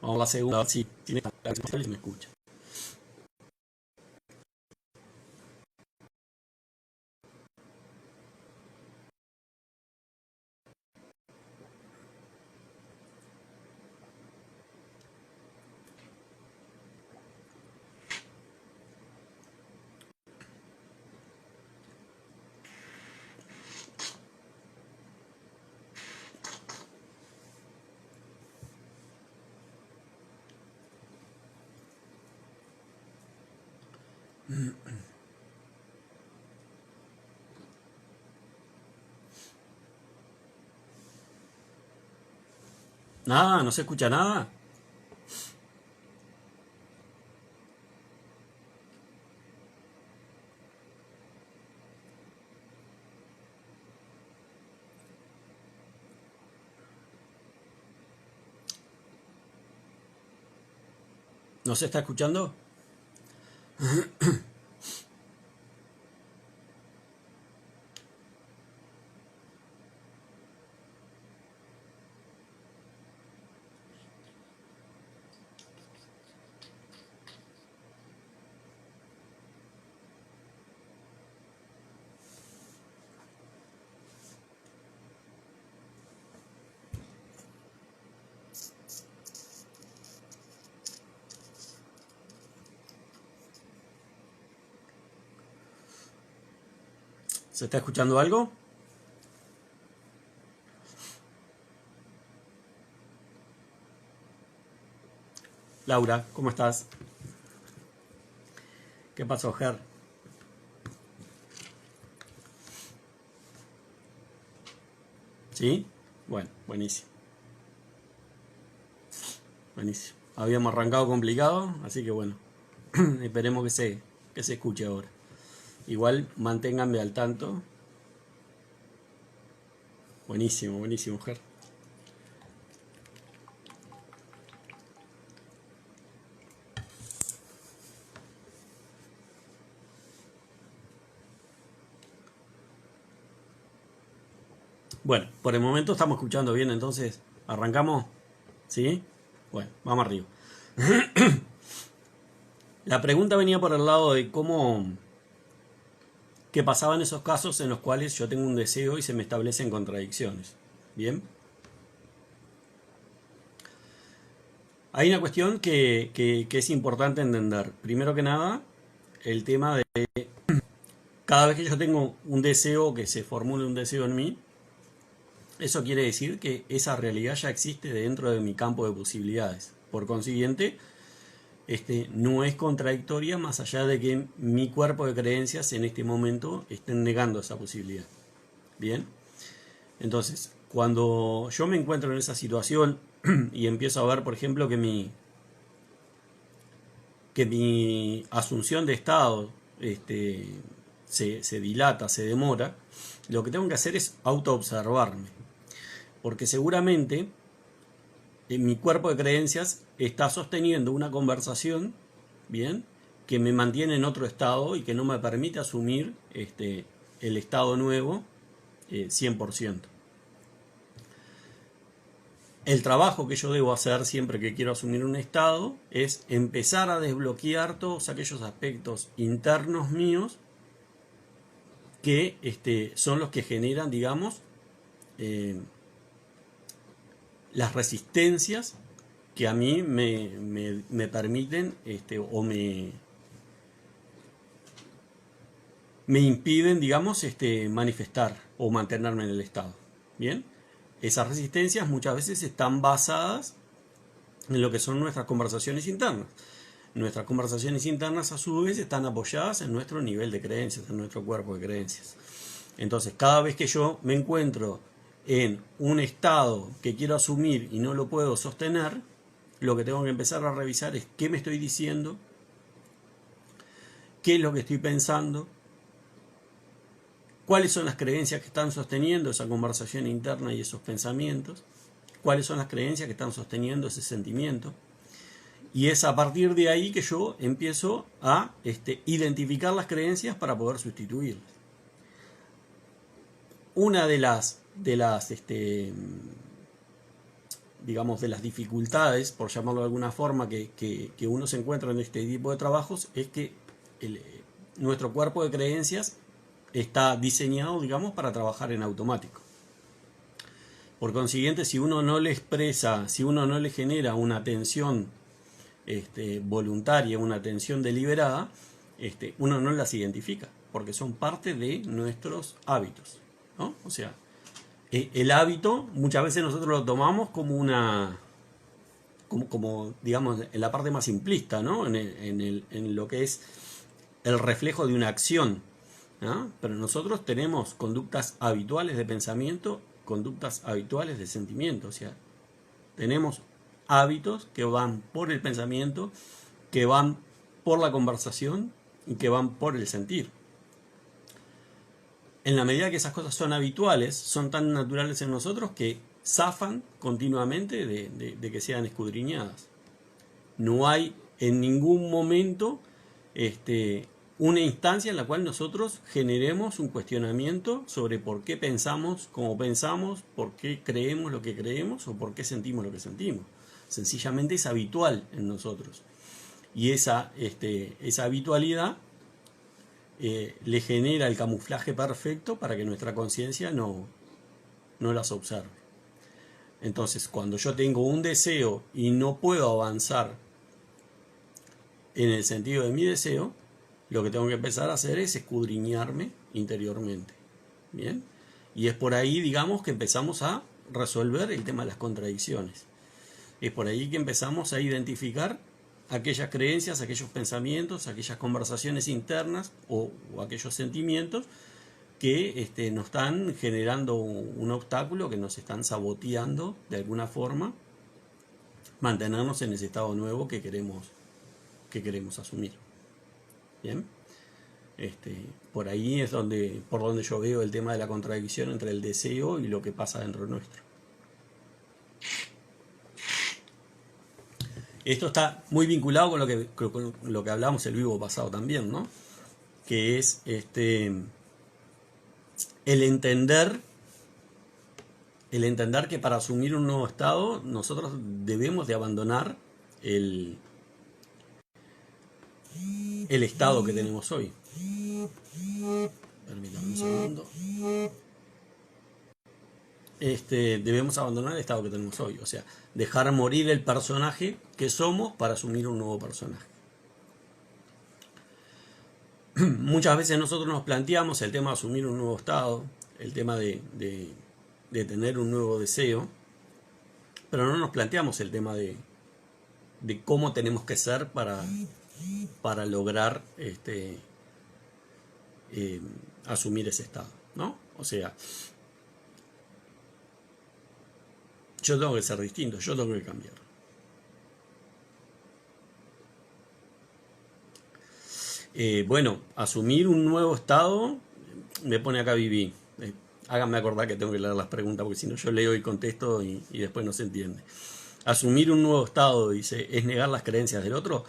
Vamos a la segunda, a ver si me escucha. Nada, no se escucha nada. ¿No se está escuchando? ¿Se está escuchando algo? Laura, ¿cómo estás? ¿Qué pasó, Ger? ¿Sí? Bueno, buenísimo. Buenísimo. Habíamos arrancado complicado, así que bueno, esperemos que se escuche ahora. Igual manténganme al tanto. Buenísimo, buenísimo, Ger. Bueno, por el momento estamos escuchando bien, entonces, ¿arrancamos? ¿Sí? Bueno, vamos arriba. La pregunta venía por el lado de qué pasaba en esos casos en los cuales yo tengo un deseo y se me establecen contradicciones. ¿Bien? Hay una cuestión que es importante entender. Primero que nada, el tema de cada vez que yo tengo un deseo, que se formule un deseo en mí, eso quiere decir que esa realidad ya existe dentro de mi campo de posibilidades. Por consiguiente, no es contradictoria más allá de que mi cuerpo de creencias en este momento estén negando esa posibilidad. Bien, entonces cuando yo me encuentro en esa situación y empiezo a ver, por ejemplo, que mi asunción de estado se dilata, se demora, lo que tengo que hacer es autoobservarme, porque seguramente mi cuerpo de creencias está sosteniendo una conversación, bien, que me mantiene en otro estado y que no me permite asumir el estado nuevo 100%. El trabajo que yo debo hacer siempre que quiero asumir un estado es empezar a desbloquear todos aquellos aspectos internos míos que son los que generan, digamos, las resistencias que a mí me permiten o me impiden, digamos, manifestar o mantenerme en el estado. Bien, esas resistencias muchas veces están basadas en lo que son nuestras conversaciones internas. Nuestras conversaciones internas a su vez están apoyadas en nuestro nivel de creencias, en nuestro cuerpo de creencias. Entonces, cada vez que yo me encuentro en un estado que quiero asumir y no lo puedo sostener, lo que tengo que empezar a revisar es qué me estoy diciendo, qué es lo que estoy pensando, cuáles son las creencias que están sosteniendo esa conversación interna y esos pensamientos, cuáles son las creencias que están sosteniendo ese sentimiento. Y es a partir de ahí que yo empiezo a identificar las creencias para poder sustituirlas. Una de las digamos, de las dificultades, por llamarlo de alguna forma, que uno se encuentra en este tipo de trabajos, es que nuestro cuerpo de creencias está diseñado, digamos, para trabajar en automático. Por consiguiente, si uno no le expresa, si uno no le genera una atención voluntaria, una atención deliberada, uno no las identifica, porque son parte de nuestros hábitos, ¿no? O sea, el hábito muchas veces nosotros lo tomamos como una, como digamos, en la parte más simplista, ¿no? En lo que es el reflejo de una acción, ¿no? Pero nosotros tenemos conductas habituales de pensamiento, conductas habituales de sentimiento, o sea, tenemos hábitos que van por el pensamiento, que van por la conversación y que van por el sentir. En la medida que esas cosas son habituales, son tan naturales en nosotros que zafan continuamente de que sean escudriñadas. No hay en ningún momento una instancia en la cual nosotros generemos un cuestionamiento sobre por qué pensamos como pensamos, por qué creemos lo que creemos o por qué sentimos lo que sentimos. Sencillamente es habitual en nosotros. Y esa habitualidad le genera el camuflaje perfecto para que nuestra conciencia no las observe. Entonces, cuando yo tengo un deseo y no puedo avanzar en el sentido de mi deseo, lo que tengo que empezar a hacer es escudriñarme interiormente. ¿Bien? Y es por ahí, digamos, que empezamos a resolver el tema de las contradicciones. Es por ahí que empezamos a identificar aquellas creencias, aquellos pensamientos, aquellas conversaciones internas o aquellos sentimientos que nos están generando un obstáculo, que nos están saboteando de alguna forma mantenernos en ese estado nuevo que queremos asumir. Bien, por ahí es por donde yo veo el tema de la contradicción entre el deseo y lo que pasa dentro nuestro. Esto está muy vinculado con lo que hablamos el vivo pasado también, ¿no? Que es el entender que para asumir un nuevo estado nosotros debemos de abandonar el estado que tenemos hoy. Permítanme un segundo. Debemos abandonar el estado que tenemos hoy, o sea, dejar morir el personaje que somos para asumir un nuevo personaje. Muchas veces nosotros nos planteamos el tema de asumir un nuevo estado, el tema de tener un nuevo deseo, pero no nos planteamos el tema de cómo tenemos que ser para lograr asumir ese estado, ¿no? O sea, yo tengo que ser distinto, yo tengo que cambiar. Bueno, asumir un nuevo estado me pone acá Viví. Háganme acordar que tengo que leer las preguntas porque si no yo leo y contesto y después no se entiende. Asumir un nuevo estado, dice, ¿es negar las creencias del otro?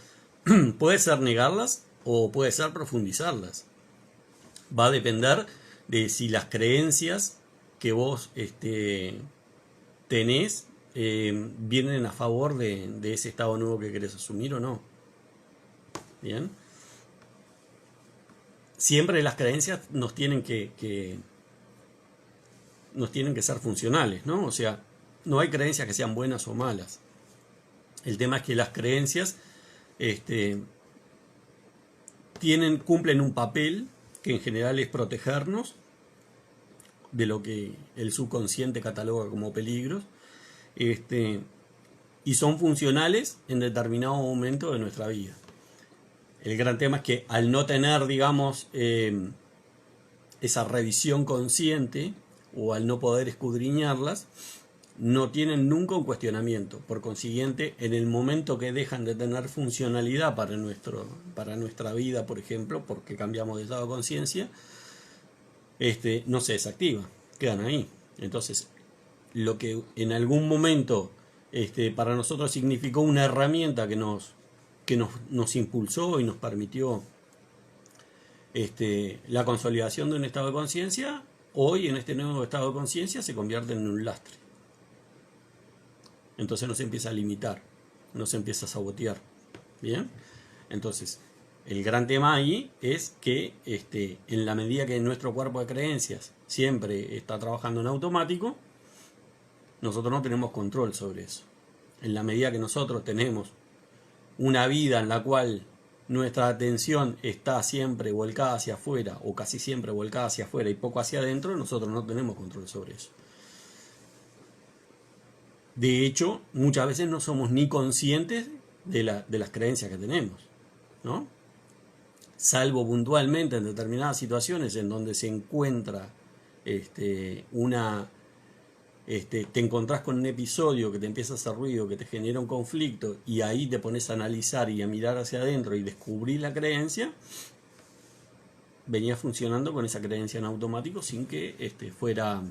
Puede ser negarlas o puede ser profundizarlas. Va a depender de si las creencias que vos tenés vienen a favor de ese estado nuevo que querés asumir o no. Bien. Siempre las creencias nos tienen que ser funcionales, ¿no? O sea, no hay creencias que sean buenas o malas. El tema es que las creencias cumplen un papel que en general es protegernos de lo que el subconsciente cataloga como peligros, y son funcionales en determinado momento de nuestra vida. El gran tema es que al no tener, digamos, esa revisión consciente o al no poder escudriñarlas, no tienen nunca un cuestionamiento. Por consiguiente, en el momento que dejan de tener funcionalidad para nuestra vida, por ejemplo, porque cambiamos de estado de conciencia, no se desactiva, quedan ahí. Entonces, lo que en algún momento para nosotros significó una herramienta que nos impulsó y nos permitió la consolidación de un estado de conciencia, hoy en este nuevo estado de conciencia se convierte en un lastre. Entonces nos empieza a limitar, nos empieza a sabotear. ¿Bien? Entonces, el gran tema ahí es que en la medida que nuestro cuerpo de creencias siempre está trabajando en automático, nosotros no tenemos control sobre eso. En la medida que nosotros tenemos una vida en la cual nuestra atención está siempre volcada hacia afuera, o casi siempre volcada hacia afuera y poco hacia adentro, nosotros no tenemos control sobre eso. De hecho, muchas veces no somos ni conscientes de las creencias que tenemos, ¿no? Salvo puntualmente en determinadas situaciones en donde se encuentra te encontrás con un episodio que te empieza a hacer ruido, que te genera un conflicto, y ahí te pones a analizar y a mirar hacia adentro y descubrís la creencia, venías funcionando con esa creencia en automático sin que fuera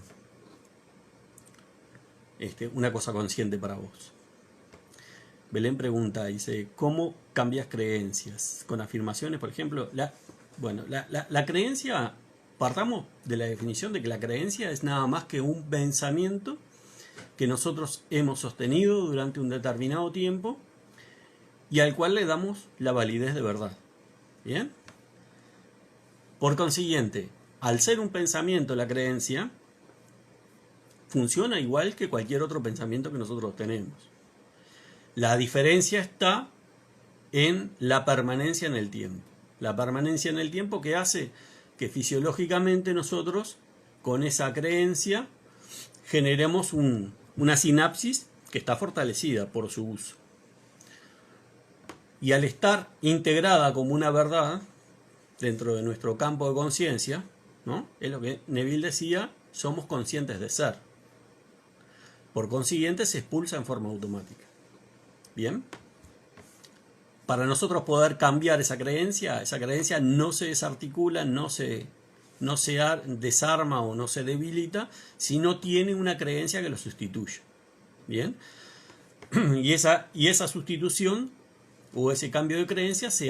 una cosa consciente para vos. Belén pregunta, dice, ¿cómo cambias creencias? Con afirmaciones, por ejemplo. La creencia, partamos de la definición de que la creencia es nada más que un pensamiento que nosotros hemos sostenido durante un determinado tiempo y al cual le damos la validez de verdad. ¿Bien? Por consiguiente, al ser un pensamiento, la creencia funciona igual que cualquier otro pensamiento que nosotros tenemos. La diferencia está en la permanencia en el tiempo. La permanencia en el tiempo que hace que fisiológicamente nosotros, con esa creencia, generemos una sinapsis que está fortalecida por su uso. Y al estar integrada como una verdad dentro de nuestro campo de conciencia, ¿no? Es lo que Neville decía, somos conscientes de ser. Por consiguiente, se expulsa en forma automática. ¿Bien? Para nosotros poder cambiar esa creencia no se desarticula, no se desarma o no se debilita, sino tiene una creencia que lo sustituye. ¿Bien? Y esa sustitución o ese cambio de creencia se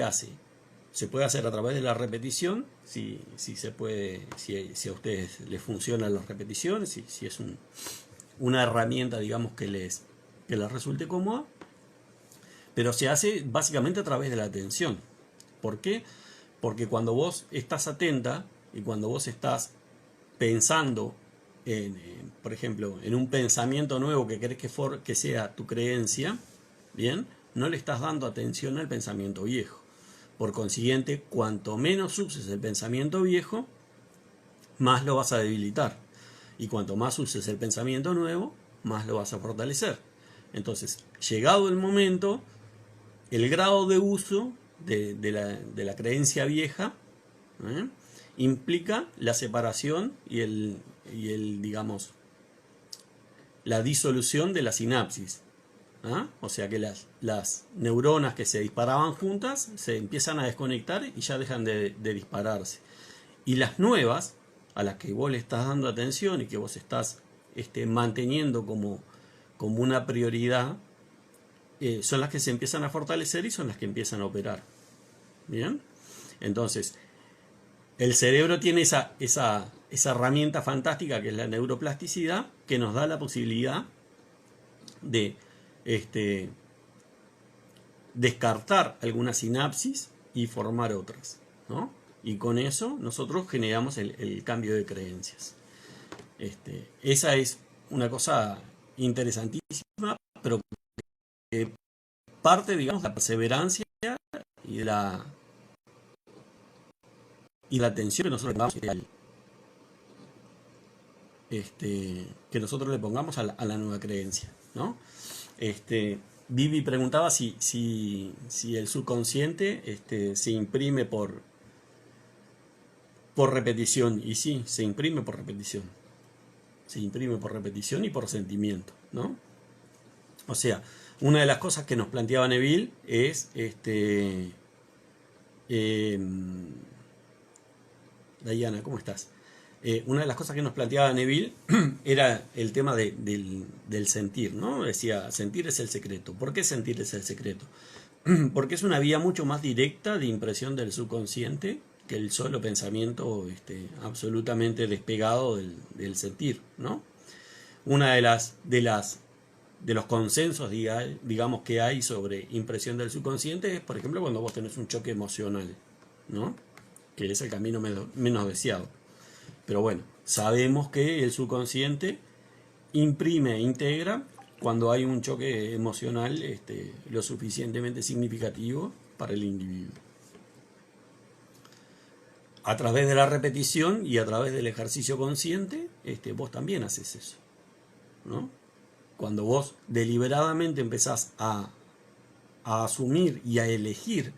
puede hacer a través de la repetición, si a ustedes les funcionan las repeticiones, si es una herramienta, digamos, que les resulte cómoda. Pero se hace básicamente a través de la atención. ¿Por qué? Porque cuando vos estás atenta y cuando vos estás pensando, por ejemplo, en un pensamiento nuevo que querés que sea tu creencia, ¿bien? No le estás dando atención al pensamiento viejo. Por consiguiente, cuanto menos uses el pensamiento viejo, más lo vas a debilitar. Y cuanto más uses el pensamiento nuevo, más lo vas a fortalecer. Entonces, llegado el momento, el grado de uso de la creencia vieja implica la separación y digamos, la disolución de la sinapsis. O sea que las neuronas que se disparaban juntas se empiezan a desconectar y ya dejan de dispararse. Y las nuevas, a las que vos le estás dando atención y que vos estás manteniendo como una prioridad, son las que se empiezan a fortalecer y son las que empiezan a operar. ¿Bien? Entonces, el cerebro tiene esa herramienta fantástica que es la neuroplasticidad, que nos da la posibilidad de descartar algunas sinapsis y formar otras, ¿no? Y con eso nosotros generamos el cambio de creencias. Esa es una cosa interesantísima, pero que parte, digamos, de la perseverancia y de la atención que nosotros le pongamos a la nueva creencia, ¿no? Vivi preguntaba si el subconsciente se imprime por repetición, y sí, se imprime por repetición. Se imprime por repetición y por sentimiento, ¿no? O sea, una de las cosas que nos planteaba Neville es Diana, ¿cómo estás? Una de las cosas que nos planteaba Neville era el tema del sentir, ¿no? Decía, sentir es el secreto. ¿Por qué sentir es el secreto? Porque es una vía mucho más directa de impresión del subconsciente que el solo pensamiento absolutamente despegado del sentir, ¿no? Una de las de los consensos, digamos, que hay sobre impresión del subconsciente es, por ejemplo, cuando vos tenés un choque emocional, ¿no? Que es el camino menos deseado. Pero bueno, sabemos que el subconsciente imprime e integra cuando hay un choque emocional lo suficientemente significativo para el individuo. A través de la repetición y a través del ejercicio consciente, vos también haces eso, ¿no? Cuando vos deliberadamente empezás a asumir y a elegir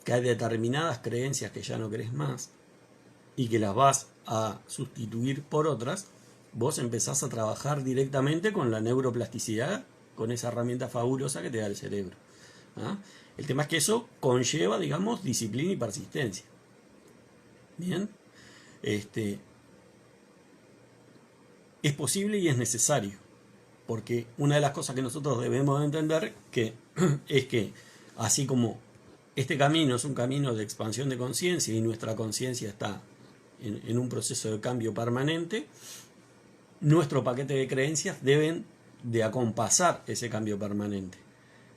que hay determinadas creencias que ya no querés más y que las vas a sustituir por otras, vos empezás a trabajar directamente con la neuroplasticidad, con esa herramienta fabulosa que te da el cerebro. ¿Ah? El tema es que eso conlleva, digamos, disciplina y persistencia. Bien, es posible y es necesario, porque una de las cosas que nosotros debemos entender es que así como este camino es un camino de expansión de conciencia y nuestra conciencia está en un proceso de cambio permanente, nuestro paquete de creencias deben de acompasar ese cambio permanente,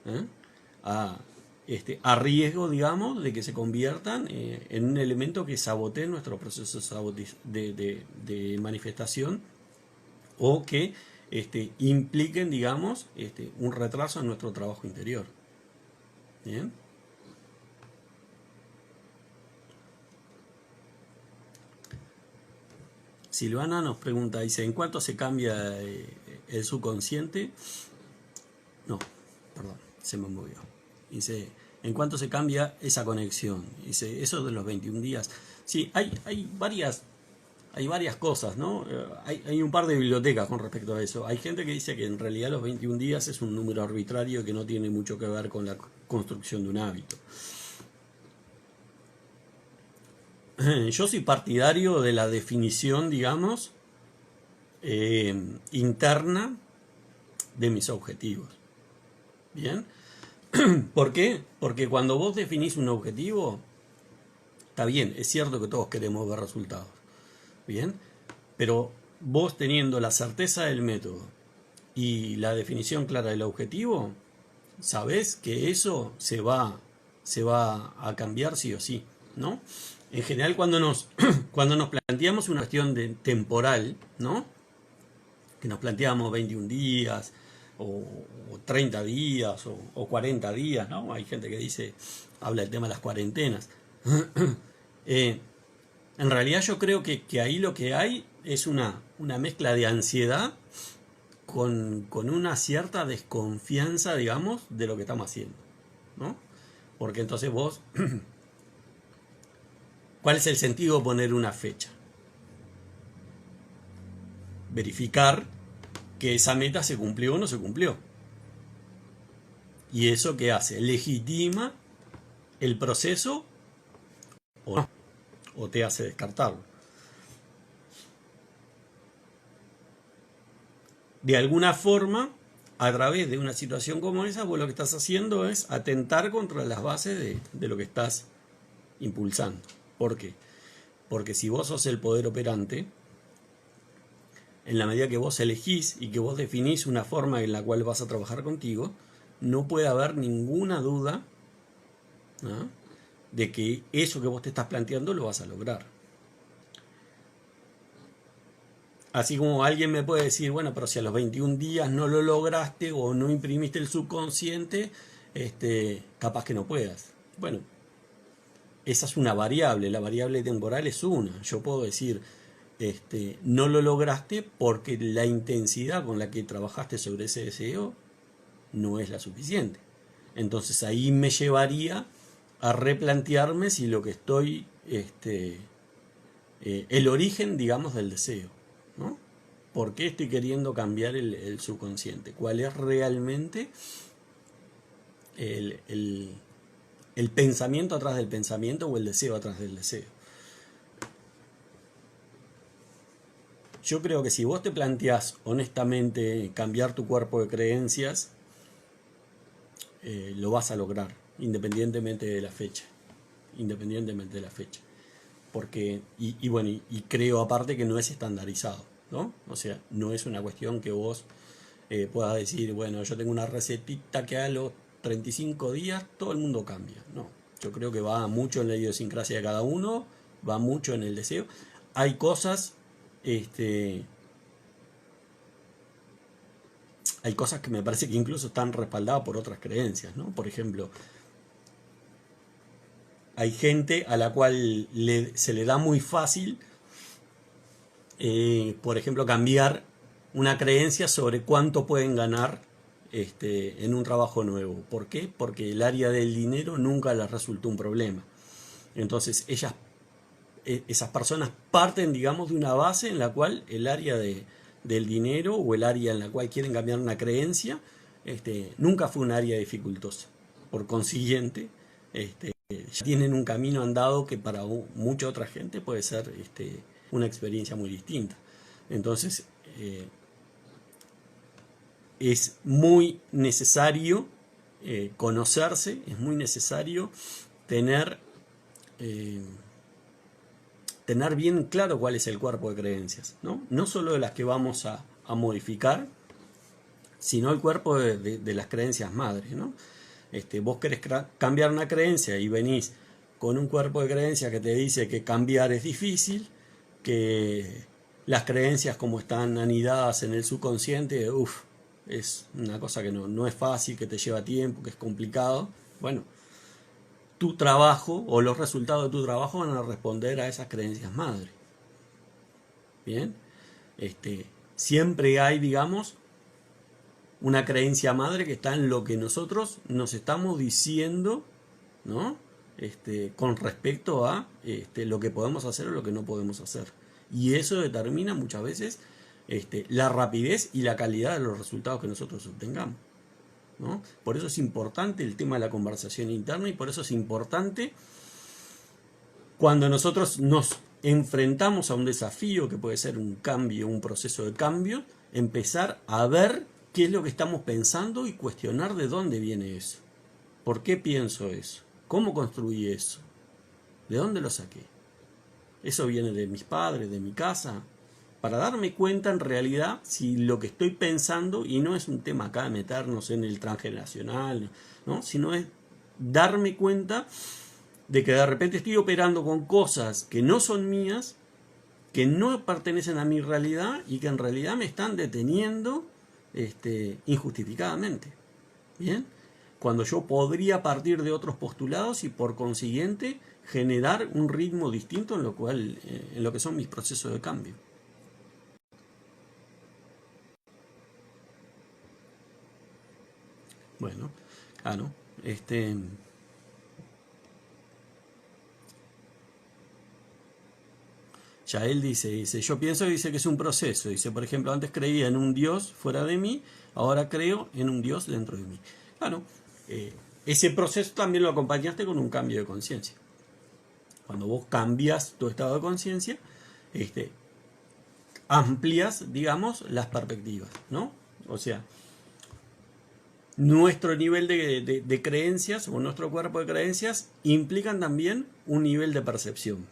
¿eh? A riesgo, digamos, de que se conviertan en un elemento que sabotee nuestro proceso de manifestación o que impliquen, digamos, un retraso en nuestro trabajo interior. ¿Bien? Silvana nos pregunta, dice, ¿en cuánto se cambia el subconsciente? No, perdón, se me movió. Dice, ¿en cuánto se cambia esa conexión? Dice, eso de los 21 días. Sí, hay varias cosas, ¿no? Hay un par de bibliotecas con respecto a eso. Hay gente que dice que en realidad los 21 días es un número arbitrario que no tiene mucho que ver con la construcción de un hábito. Yo soy partidario de la definición, digamos, interna de mis objetivos. ¿Bien? ¿Por qué? Porque cuando vos definís un objetivo, está bien, es cierto que todos queremos ver resultados. ¿Bien? Pero vos teniendo la certeza del método y la definición clara del objetivo, sabés que eso se va a cambiar sí o sí, ¿no? En general cuando nos planteamos una cuestión temporal, ¿no? Que nos planteamos 21 días o 30 días o 40 días, ¿no? Hay gente que habla del tema de las cuarentenas. En realidad yo creo que ahí lo que hay es una mezcla de ansiedad con una cierta desconfianza, digamos, de lo que estamos haciendo, ¿no? Porque entonces vos, ¿cuál es el sentido de poner una fecha? Verificar que esa meta se cumplió o no se cumplió. ¿Y eso qué hace? ¿Legitima el proceso o no? ¿O te hace descartarlo? De alguna forma, a través de una situación como esa, vos lo que estás haciendo es atentar contra las bases de lo que estás impulsando. ¿Por qué? Porque si vos sos el poder operante, en la medida que vos elegís y que vos definís una forma en la cual vas a trabajar contigo, no puede haber ninguna duda, ¿no?, de que eso que vos te estás planteando lo vas a lograr. Así como alguien me puede decir, bueno, pero si a los 21 días no lo lograste o no imprimiste el subconsciente, capaz que no puedas. Bueno, esa es una variable, la variable temporal es una. Yo puedo decir, no lo lograste porque la intensidad con la que trabajaste sobre ese deseo no es la suficiente. Entonces ahí me llevaría a replantearme si lo que estoy, el origen, digamos, del deseo, ¿no? ¿Por qué estoy queriendo cambiar el subconsciente? ¿Cuál es realmente el pensamiento atrás del pensamiento o el deseo atrás del deseo? Yo creo que si vos te planteás honestamente cambiar tu cuerpo de creencias, lo vas a lograr, independientemente de la fecha. Independientemente de la fecha. Porque, bueno, y creo aparte que no es estandarizado, ¿no? O sea, no es una cuestión que vos puedas decir, bueno, yo tengo una recetita que a los 35 días todo el mundo cambia. No, yo creo que va mucho en la idiosincrasia de cada uno, va mucho en el deseo. Hay cosas, hay cosas que me parece que incluso están respaldadas por otras creencias, ¿no? Por ejemplo, hay gente a la cual se le da muy fácil, por ejemplo, cambiar una creencia sobre cuánto pueden ganar en un trabajo nuevo. ¿Por qué? Porque el área del dinero nunca les resultó un problema. Entonces, esas personas parten, digamos, de una base en la cual el área del dinero o el área en la cual quieren cambiar una creencia nunca fue un área dificultosa. Por consiguiente, ya tienen un camino andado que para mucha otra gente puede ser una experiencia muy distinta. Entonces, es muy necesario conocerse, es muy necesario tener bien claro cuál es el cuerpo de creencias, ¿no? No solo de las que vamos a modificar, sino el cuerpo de las creencias madres, ¿no? Vos querés cambiar una creencia y venís con un cuerpo de creencias que te dice que cambiar es difícil, que las creencias como están anidadas en el subconsciente, es una cosa que no es fácil, que te lleva tiempo, que es complicado. Bueno, tu trabajo o los resultados de tu trabajo van a responder a esas creencias madre. Bien, siempre hay, digamos, una creencia madre que está en lo que nosotros nos estamos diciendo, ¿no? Con respecto a lo que podemos hacer o lo que no podemos hacer. Y eso determina muchas veces la rapidez y la calidad de los resultados que nosotros obtengamos, ¿no? Por eso es importante el tema de la conversación interna y por eso es importante cuando nosotros nos enfrentamos a un desafío que puede ser un cambio, un proceso de cambio, empezar a ver qué es lo que estamos pensando y cuestionar de dónde viene eso. ¿Por qué pienso eso? ¿Cómo construí eso? ¿De dónde lo saqué? ¿Eso viene de mis padres, de mi casa? Para darme cuenta en realidad si lo que estoy pensando, y no es un tema acá de meternos en el transgeneracional, ¿no? Sino es darme cuenta de que de repente estoy operando con cosas que no son mías, que no pertenecen a mi realidad y que en realidad me están deteniendo injustificadamente. ¿Bien? Cuando yo podría partir de otros postulados y por consiguiente generar un ritmo distinto en lo que son mis procesos de cambio. Bueno, claro, ya él dice, yo pienso que dice que es un proceso. Dice, por ejemplo, antes creía en un Dios fuera de mí, ahora creo en un Dios dentro de mí. Claro, ese proceso también lo acompañaste con un cambio de conciencia. Cuando vos cambias tu estado de conciencia, amplias, digamos, las perspectivas, ¿no? O sea, nuestro nivel de creencias o nuestro cuerpo de creencias implican también un nivel de percepción.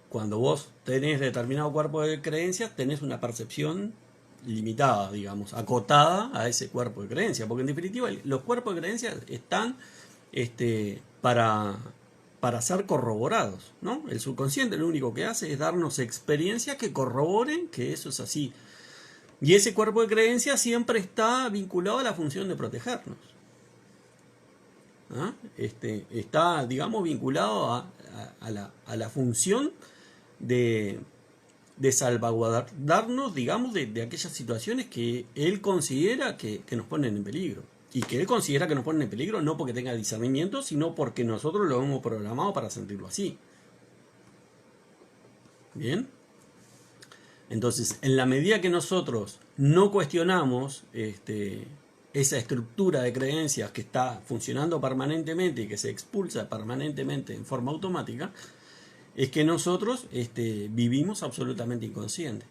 Cuando vos tenés determinado cuerpo de creencias, tenés una percepción limitada, digamos, acotada a ese cuerpo de creencias. Porque en definitiva, los cuerpos de creencias están para ser corroborados, ¿no? El subconsciente lo único que hace es darnos experiencias que corroboren que eso es así. Y ese cuerpo de creencias siempre está vinculado a la función de protegernos. ¿Ah? Está, digamos, vinculado a la función de salvaguardarnos, digamos, de aquellas situaciones que él considera que nos ponen en peligro. Y que él considera que nos ponen en peligro no porque tenga discernimiento, sino porque nosotros lo hemos programado para sentirlo así. ¿Bien? Entonces, en la medida que nosotros no cuestionamos esa estructura de creencias que está funcionando permanentemente y que se expulsa permanentemente en forma automática, es que nosotros vivimos absolutamente inconscientes,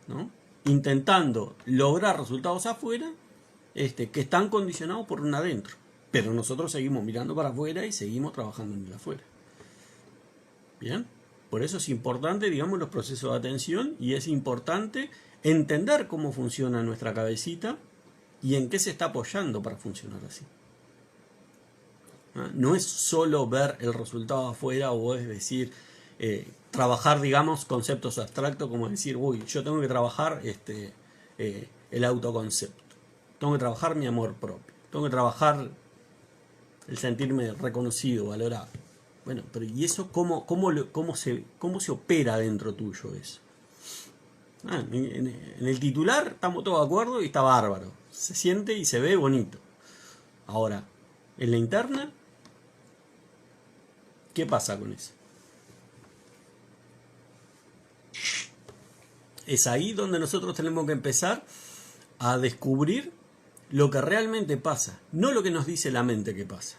¿no? Intentando lograr resultados afuera que están condicionados por un adentro. Pero nosotros seguimos mirando para afuera y seguimos trabajando en el afuera. ¿Bien? Por eso es importante, digamos, los procesos de atención y es importante entender cómo funciona nuestra cabecita y en qué se está apoyando para funcionar así. No es solo ver el resultado afuera, o es decir, trabajar, digamos, conceptos abstractos, como decir, uy, yo tengo que trabajar el autoconcepto, tengo que trabajar mi amor propio, tengo que trabajar el sentirme reconocido, valorado. Bueno, pero ¿y eso cómo se opera dentro tuyo eso? En el titular estamos todos de acuerdo y está bárbaro, se siente y se ve bonito. Ahora, en la interna, ¿qué pasa con eso? Es ahí donde nosotros tenemos que empezar a descubrir lo que realmente pasa, no lo que nos dice la mente que pasa.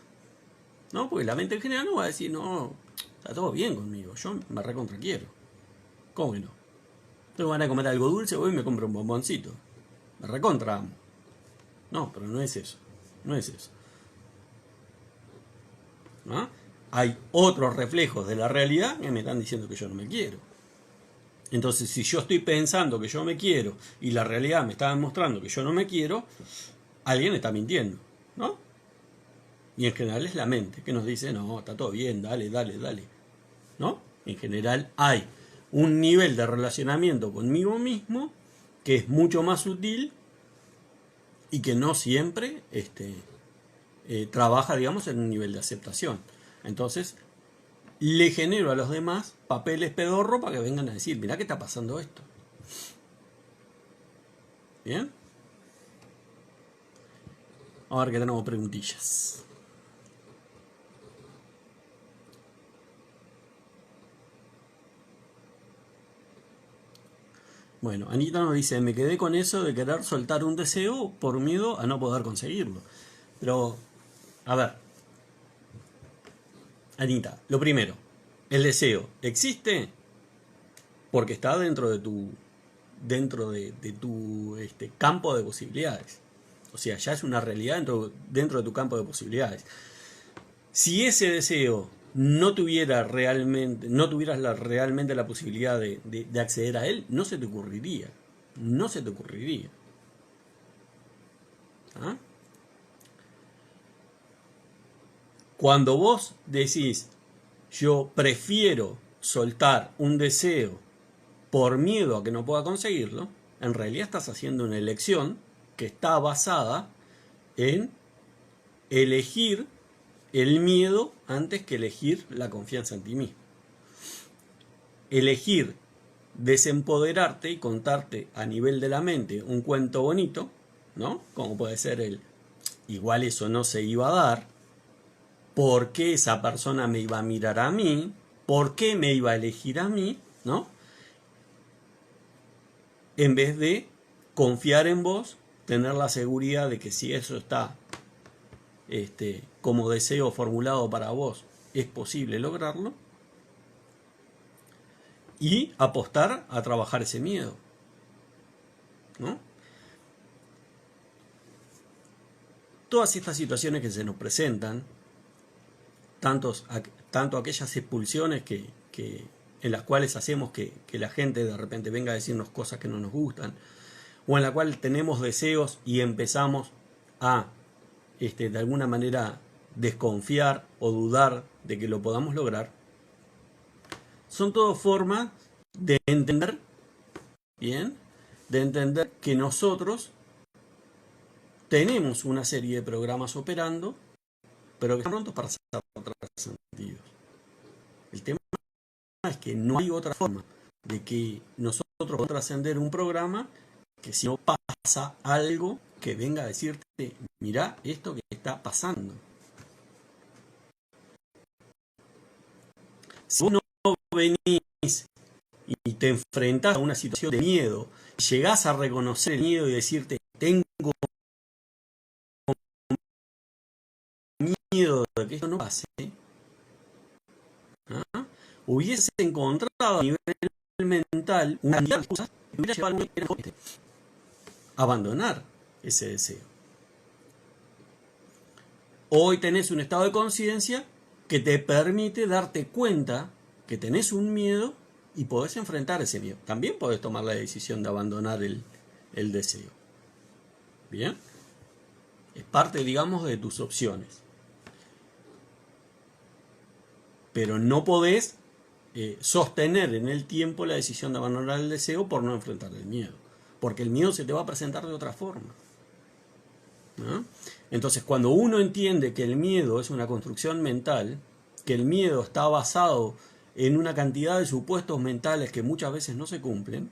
¿No? Porque la mente en general no va a decir, no, está todo bien conmigo, yo me recontra quiero. ¿Cómo que no? Tengo ganas de comer algo dulce, voy y me compro un bomboncito. Me recontra amo. No, pero no es eso. No es eso. ¿No? Hay otros reflejos de la realidad que me están diciendo que yo no me quiero. Entonces, si yo estoy pensando que yo me quiero y la realidad me está demostrando que yo no me quiero, alguien está mintiendo, ¿no? Y en general es la mente que nos dice, no, está todo bien, dale, dale, dale, ¿no? En general hay un nivel de relacionamiento conmigo mismo que es mucho más sutil y que no siempre trabaja, digamos, en un nivel de aceptación. Entonces, le genero a los demás papeles pedorro para que vengan a decir, mirá que está pasando esto. ¿Bien? A ver que tenemos preguntillas. Bueno, Anita nos dice, me quedé con eso de querer soltar un deseo por miedo a no poder conseguirlo. Pero, a ver, Anita, lo primero, el deseo existe porque está dentro de tu campo de posibilidades. O sea, ya es una realidad dentro de tu campo de posibilidades. Si ese deseo no tuvieras realmente la posibilidad de acceder a él, no se te ocurriría. No se te ocurriría. ¿Ah? Cuando vos decís, yo prefiero soltar un deseo por miedo a que no pueda conseguirlo, en realidad estás haciendo una elección que está basada en elegir el miedo antes que elegir la confianza en ti mismo. Elegir desempoderarte y contarte a nivel de la mente un cuento bonito, ¿no? Como puede ser igual eso no se iba a dar, ¿por qué esa persona me iba a mirar a mí? ¿Por qué me iba a elegir a mí? ¿No? En vez de confiar en vos, tener la seguridad de que si eso está como deseo formulado para vos, es posible lograrlo, y apostar a trabajar ese miedo, ¿no? Todas estas situaciones que se nos presentan, tanto aquellas expulsiones en las cuales hacemos que la gente de repente venga a decirnos cosas que no nos gustan, o en la cual tenemos deseos y empezamos a de alguna manera desconfiar o dudar de que lo podamos lograr, son todas formas de entender, ¿bien? De entender que nosotros tenemos una serie de programas operando, pero que están prontos para ser trascendidos. El tema es que no hay otra forma de que nosotros podamos trascender un programa que si no pasa algo que venga a decirte, mirá esto que está pasando. Si vos no venís y te enfrentás a una situación de miedo, llegás a reconocer el miedo y decirte, tengo miedo de que esto no pase, ¿ah? Hubieses encontrado a nivel mental una cantidad de cosas que hubiera llevado a abandonar ese deseo. Hoy tenés un estado de conciencia que te permite darte cuenta que tenés un miedo y podés enfrentar ese miedo. También podés tomar la decisión de abandonar el deseo. ¿Bien? Es parte, digamos, de tus opciones. Pero no podés sostener en el tiempo la decisión de abandonar el deseo por no enfrentar el miedo. Porque el miedo se te va a presentar de otra forma, ¿no? Entonces, cuando uno entiende que el miedo es una construcción mental, que el miedo está basado en una cantidad de supuestos mentales que muchas veces no se cumplen,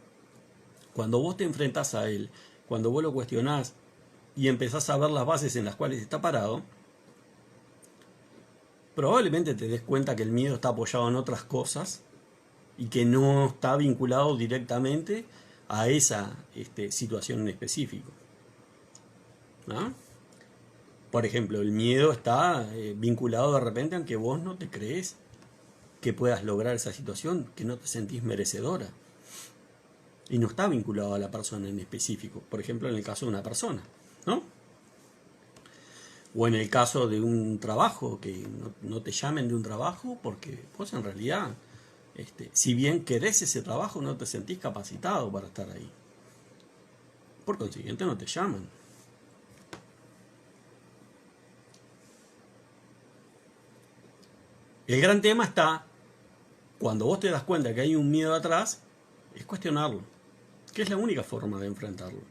cuando vos te enfrentás a él, cuando vos lo cuestionás y empezás a ver las bases en las cuales está parado, probablemente te des cuenta que el miedo está apoyado en otras cosas y que no está vinculado directamente a esa situación en específico, ¿no? Por ejemplo, el miedo está vinculado de repente a que vos no te crees que puedas lograr esa situación, que no te sentís merecedora. Y no está vinculado a la persona en específico. Por ejemplo, en el caso de una persona, ¿no? O en el caso de un trabajo, que no te llamen de un trabajo porque vos en realidad, si bien querés ese trabajo, no te sentís capacitado para estar ahí. Por consiguiente, no te llaman. El gran tema está, cuando vos te das cuenta que hay un miedo atrás, es cuestionarlo, que es la única forma de enfrentarlo.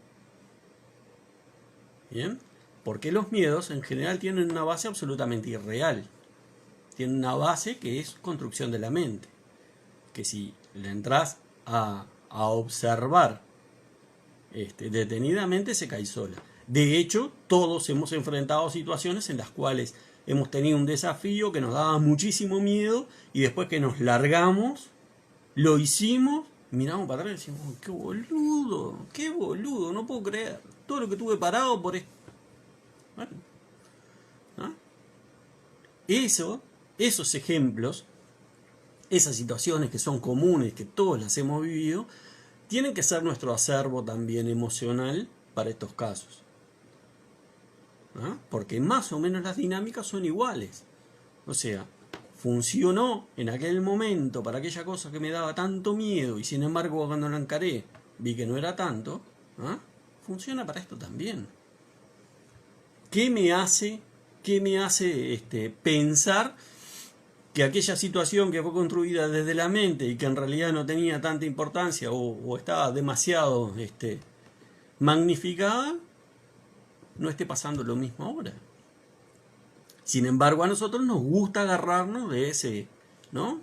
¿Bien? Porque los miedos en general tienen una base absolutamente irreal. Tienen una base que es construcción de la mente. Que si le entras a observar detenidamente, se cae sola. De hecho, todos hemos enfrentado situaciones en las cuales hemos tenido un desafío que nos daba muchísimo miedo y después que nos largamos, lo hicimos, miramos para atrás y decimos, qué boludo, no puedo creer. Todo lo que tuve parado por esto. Bueno, ¿no? Esos ejemplos, esas situaciones que son comunes, que todos las hemos vivido, tienen que ser nuestro acervo también emocional para estos casos, ¿no? Porque más o menos las dinámicas son iguales. O sea, funcionó en aquel momento para aquella cosa que me daba tanto miedo y sin embargo cuando la encaré vi que no era tanto, ¿no? Funciona para esto también. ¿Qué me hace pensar que aquella situación que fue construida desde la mente y que en realidad no tenía tanta importancia o estaba demasiado magnificada, no esté pasando lo mismo ahora? Sin embargo, a nosotros nos gusta agarrarnos de ese, ¿no?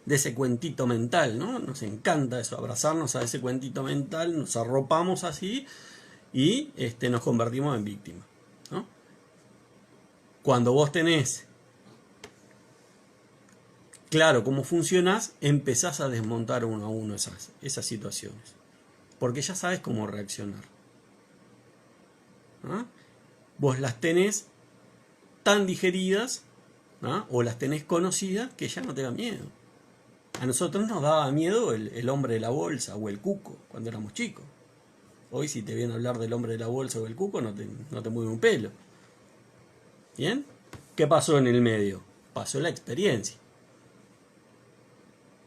De ese cuentito mental, ¿no? Nos encanta eso, abrazarnos a ese cuentito mental, nos arropamos así y nos convertimos en víctimas, ¿no? Cuando vos tenés claro cómo funcionás, empezás a desmontar uno a uno esas situaciones. Porque ya sabes cómo reaccionar, ¿no? Vos las tenés tan digeridas, ¿no? O las tenés conocidas que ya no te da miedo. A nosotros nos daba miedo el hombre de la bolsa o el cuco cuando éramos chicos. Hoy si te vienen a hablar del hombre de la bolsa o el cuco no te mueve un pelo. ¿Bien? ¿Qué pasó en el medio? Pasó la experiencia.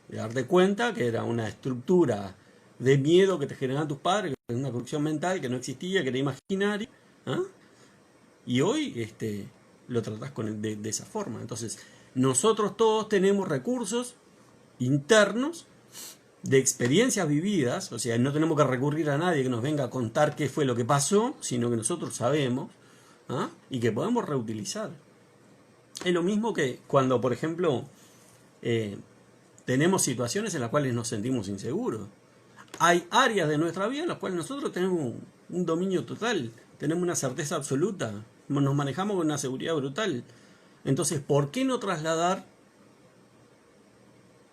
De darte cuenta que era una estructura de miedo que te generaban tus padres, que era una construcción mental que no existía, que era imaginaria, ¿eh? Y hoy lo tratás de esa forma. Entonces, nosotros todos tenemos recursos internos de experiencias vividas, o sea, no tenemos que recurrir a nadie que nos venga a contar qué fue lo que pasó, sino que nosotros sabemos, ¿eh? Y que podemos reutilizar. Es lo mismo que cuando, por ejemplo, tenemos situaciones en las cuales nos sentimos inseguros. Hay áreas de nuestra vida en las cuales nosotros tenemos un dominio total, tenemos una certeza absoluta, nos manejamos con una seguridad brutal. Entonces, ¿por qué no trasladar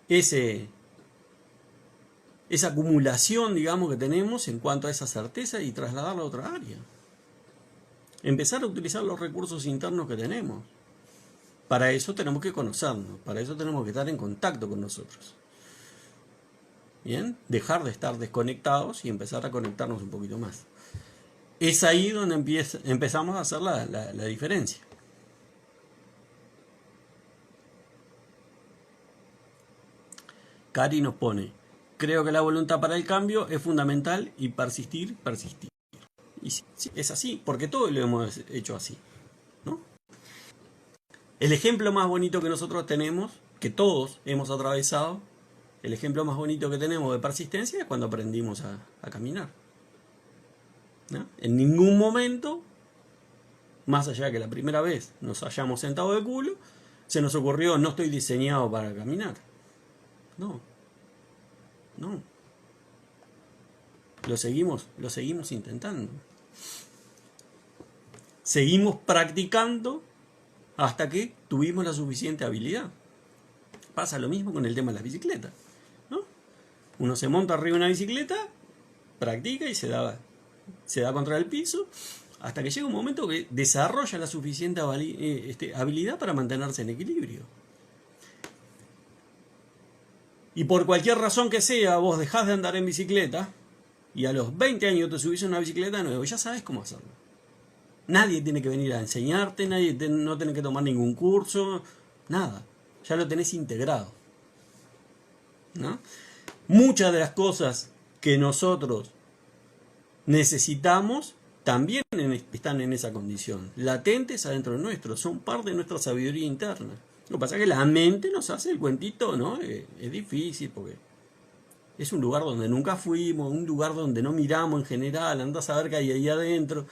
esa acumulación, digamos, que tenemos en cuanto a esa certeza y trasladarla a otra área? Empezar a utilizar los recursos internos que tenemos. Para eso tenemos que conocernos, para eso tenemos que estar en contacto con nosotros. ¿Bien? Dejar de estar desconectados y empezar a conectarnos un poquito más. Es ahí donde empezamos a hacer la diferencia. Cari nos pone, Creo que la voluntad para el cambio es fundamental y persistir, persistir. Y sí, sí, es así, porque todos lo hemos hecho así, ¿no? El ejemplo más bonito que nosotros tenemos, que todos hemos atravesado, el ejemplo más bonito que tenemos de persistencia es cuando aprendimos a caminar, ¿no? En ningún momento, más allá de que la primera vez nos hayamos sentado de culo, se nos ocurrió no estoy diseñado para caminar. No, no. Lo seguimos intentando. Seguimos practicando hasta que tuvimos la suficiente habilidad. Pasa lo mismo con el tema de las bicicletas, ¿no? Uno se monta arriba de una bicicleta, practica y se da contra el piso, hasta que llega un momento que desarrolla la suficiente habilidad para mantenerse en equilibrio. Y por cualquier razón que sea, vos dejás de andar en bicicleta y a los 20 años te subís a una bicicleta nueva, ya sabes cómo hacerlo. Nadie tiene que venir a enseñarte, no tiene que tomar ningún curso, nada. Ya lo tenés integrado, ¿no? Muchas de las cosas que nosotros necesitamos también están en esa condición, latentes adentro nuestro, son parte de nuestra sabiduría interna. Lo que pasa es que la mente nos hace el cuentito, ¿no? Es difícil porque es un lugar donde nunca fuimos, un lugar donde no miramos en general, andás a ver qué hay ahí adentro.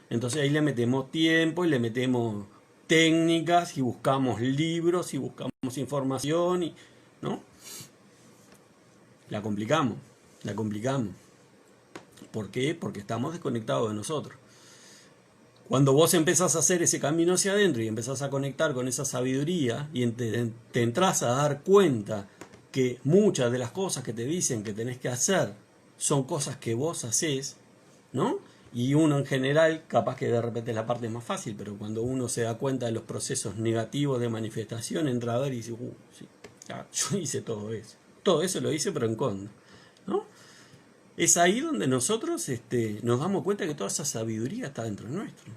Entonces ahí le metemos tiempo y le metemos técnicas y buscamos libros y buscamos información, ¿no? La complicamos. ¿Por qué? Porque estamos desconectados de nosotros. Cuando vos empezás a hacer ese camino hacia adentro y empezás a conectar con esa sabiduría y te entras a dar cuenta que muchas de las cosas que te dicen que tenés que hacer son cosas que vos hacés, ¿no? Y uno en general, capaz que de repente es la parte más fácil, pero cuando uno se da cuenta de los procesos negativos de manifestación, entra a ver y dice, sí, ya, yo hice todo eso. Todo eso lo hice, pero en contra, ¿no? Es ahí donde nosotros nos damos cuenta que toda esa sabiduría está dentro nuestro.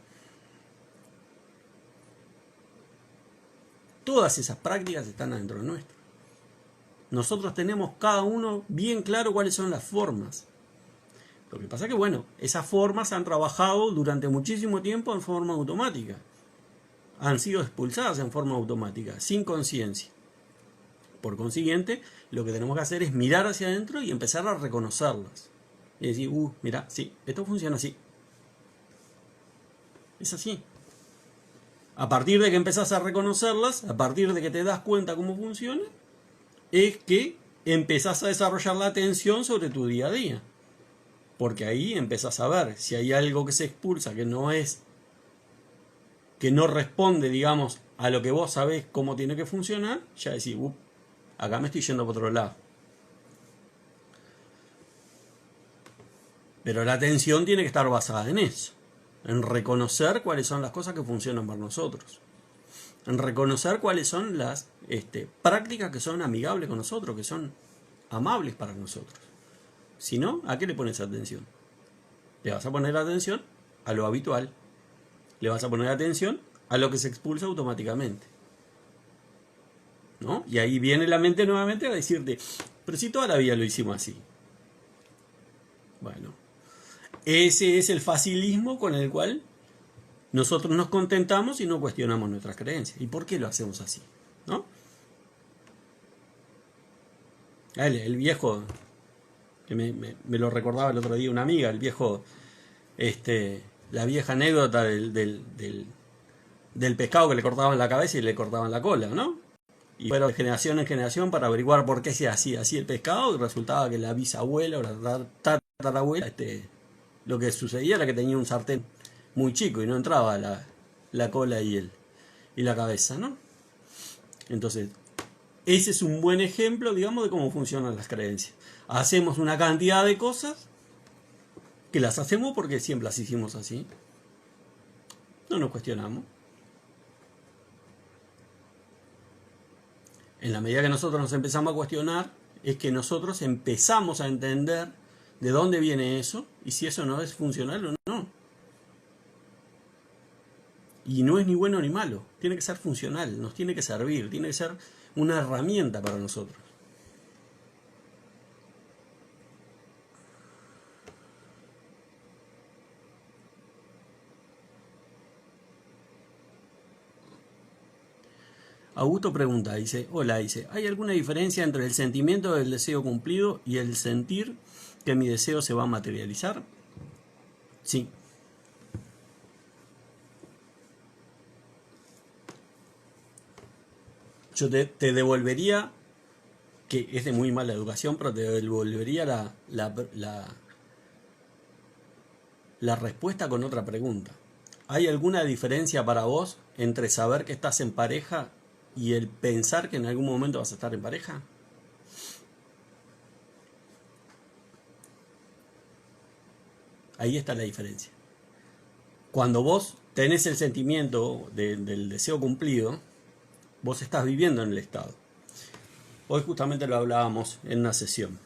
Todas esas prácticas están dentro nuestro. Nosotros tenemos cada uno bien claro cuáles son las formas. Lo que pasa es que, bueno, esas formas han trabajado durante muchísimo tiempo en forma automática. Han sido expulsadas en forma automática, sin conciencia. Por consiguiente, lo que tenemos que hacer es mirar hacia adentro y empezar a reconocerlas. Y decir, mira, sí, esto funciona así. Es así. A partir de que empezás a reconocerlas, a partir de que te das cuenta cómo funciona, es que empezás a desarrollar la atención sobre tu día a día. Porque ahí empezás a ver si hay algo que se expulsa que no responde, digamos, a lo que vos sabés cómo tiene que funcionar, ya decís, acá me estoy yendo por otro lado. Pero la atención tiene que estar basada en eso, en reconocer cuáles son las cosas que funcionan para nosotros, en reconocer cuáles son las prácticas que son amigables con nosotros, que son amables para nosotros. Si no, ¿a qué le pones atención? Le vas a poner atención a lo habitual. Le vas a poner atención a lo que se expulsa automáticamente, ¿no? Y ahí viene la mente nuevamente a decirte, pero si toda la vida lo hicimos así. Bueno, ese es el facilismo con el cual nosotros nos contentamos y no cuestionamos nuestras creencias. ¿Y por qué lo hacemos así? ¿No? El viejo, que me lo recordaba el otro día una amiga, el viejo, la vieja anécdota del pescado que le cortaban la cabeza y le cortaban la cola, ¿no? Y fueron de generación en generación para averiguar por qué se hacía así el pescado, y resultaba que la bisabuela o la tatarabuela, lo que sucedía era que tenía un sartén muy chico y no entraba la cola y la cabeza, ¿no? Entonces, ese es un buen ejemplo, digamos, de cómo funcionan las creencias. Hacemos una cantidad de cosas que las hacemos porque siempre las hicimos así. No nos cuestionamos. En la medida que nosotros nos empezamos a cuestionar, es que nosotros empezamos a entender de dónde viene eso y si eso no es funcional o no. Y no es ni bueno ni malo, tiene que ser funcional, nos tiene que servir, tiene que ser una herramienta para nosotros. Augusto pregunta, dice, hola, dice, ¿hay alguna diferencia entre el sentimiento del deseo cumplido y el sentir que mi deseo se va a materializar? Sí. Yo te devolvería, que es de muy mala educación, pero te devolvería la respuesta con otra pregunta. ¿Hay alguna diferencia para vos entre saber que estás en pareja y el pensar que en algún momento vas a estar en pareja? Ahí está la diferencia. Cuando vos tenés el sentimiento del deseo cumplido, vos estás viviendo en el estado. Hoy justamente lo hablábamos en una sesión.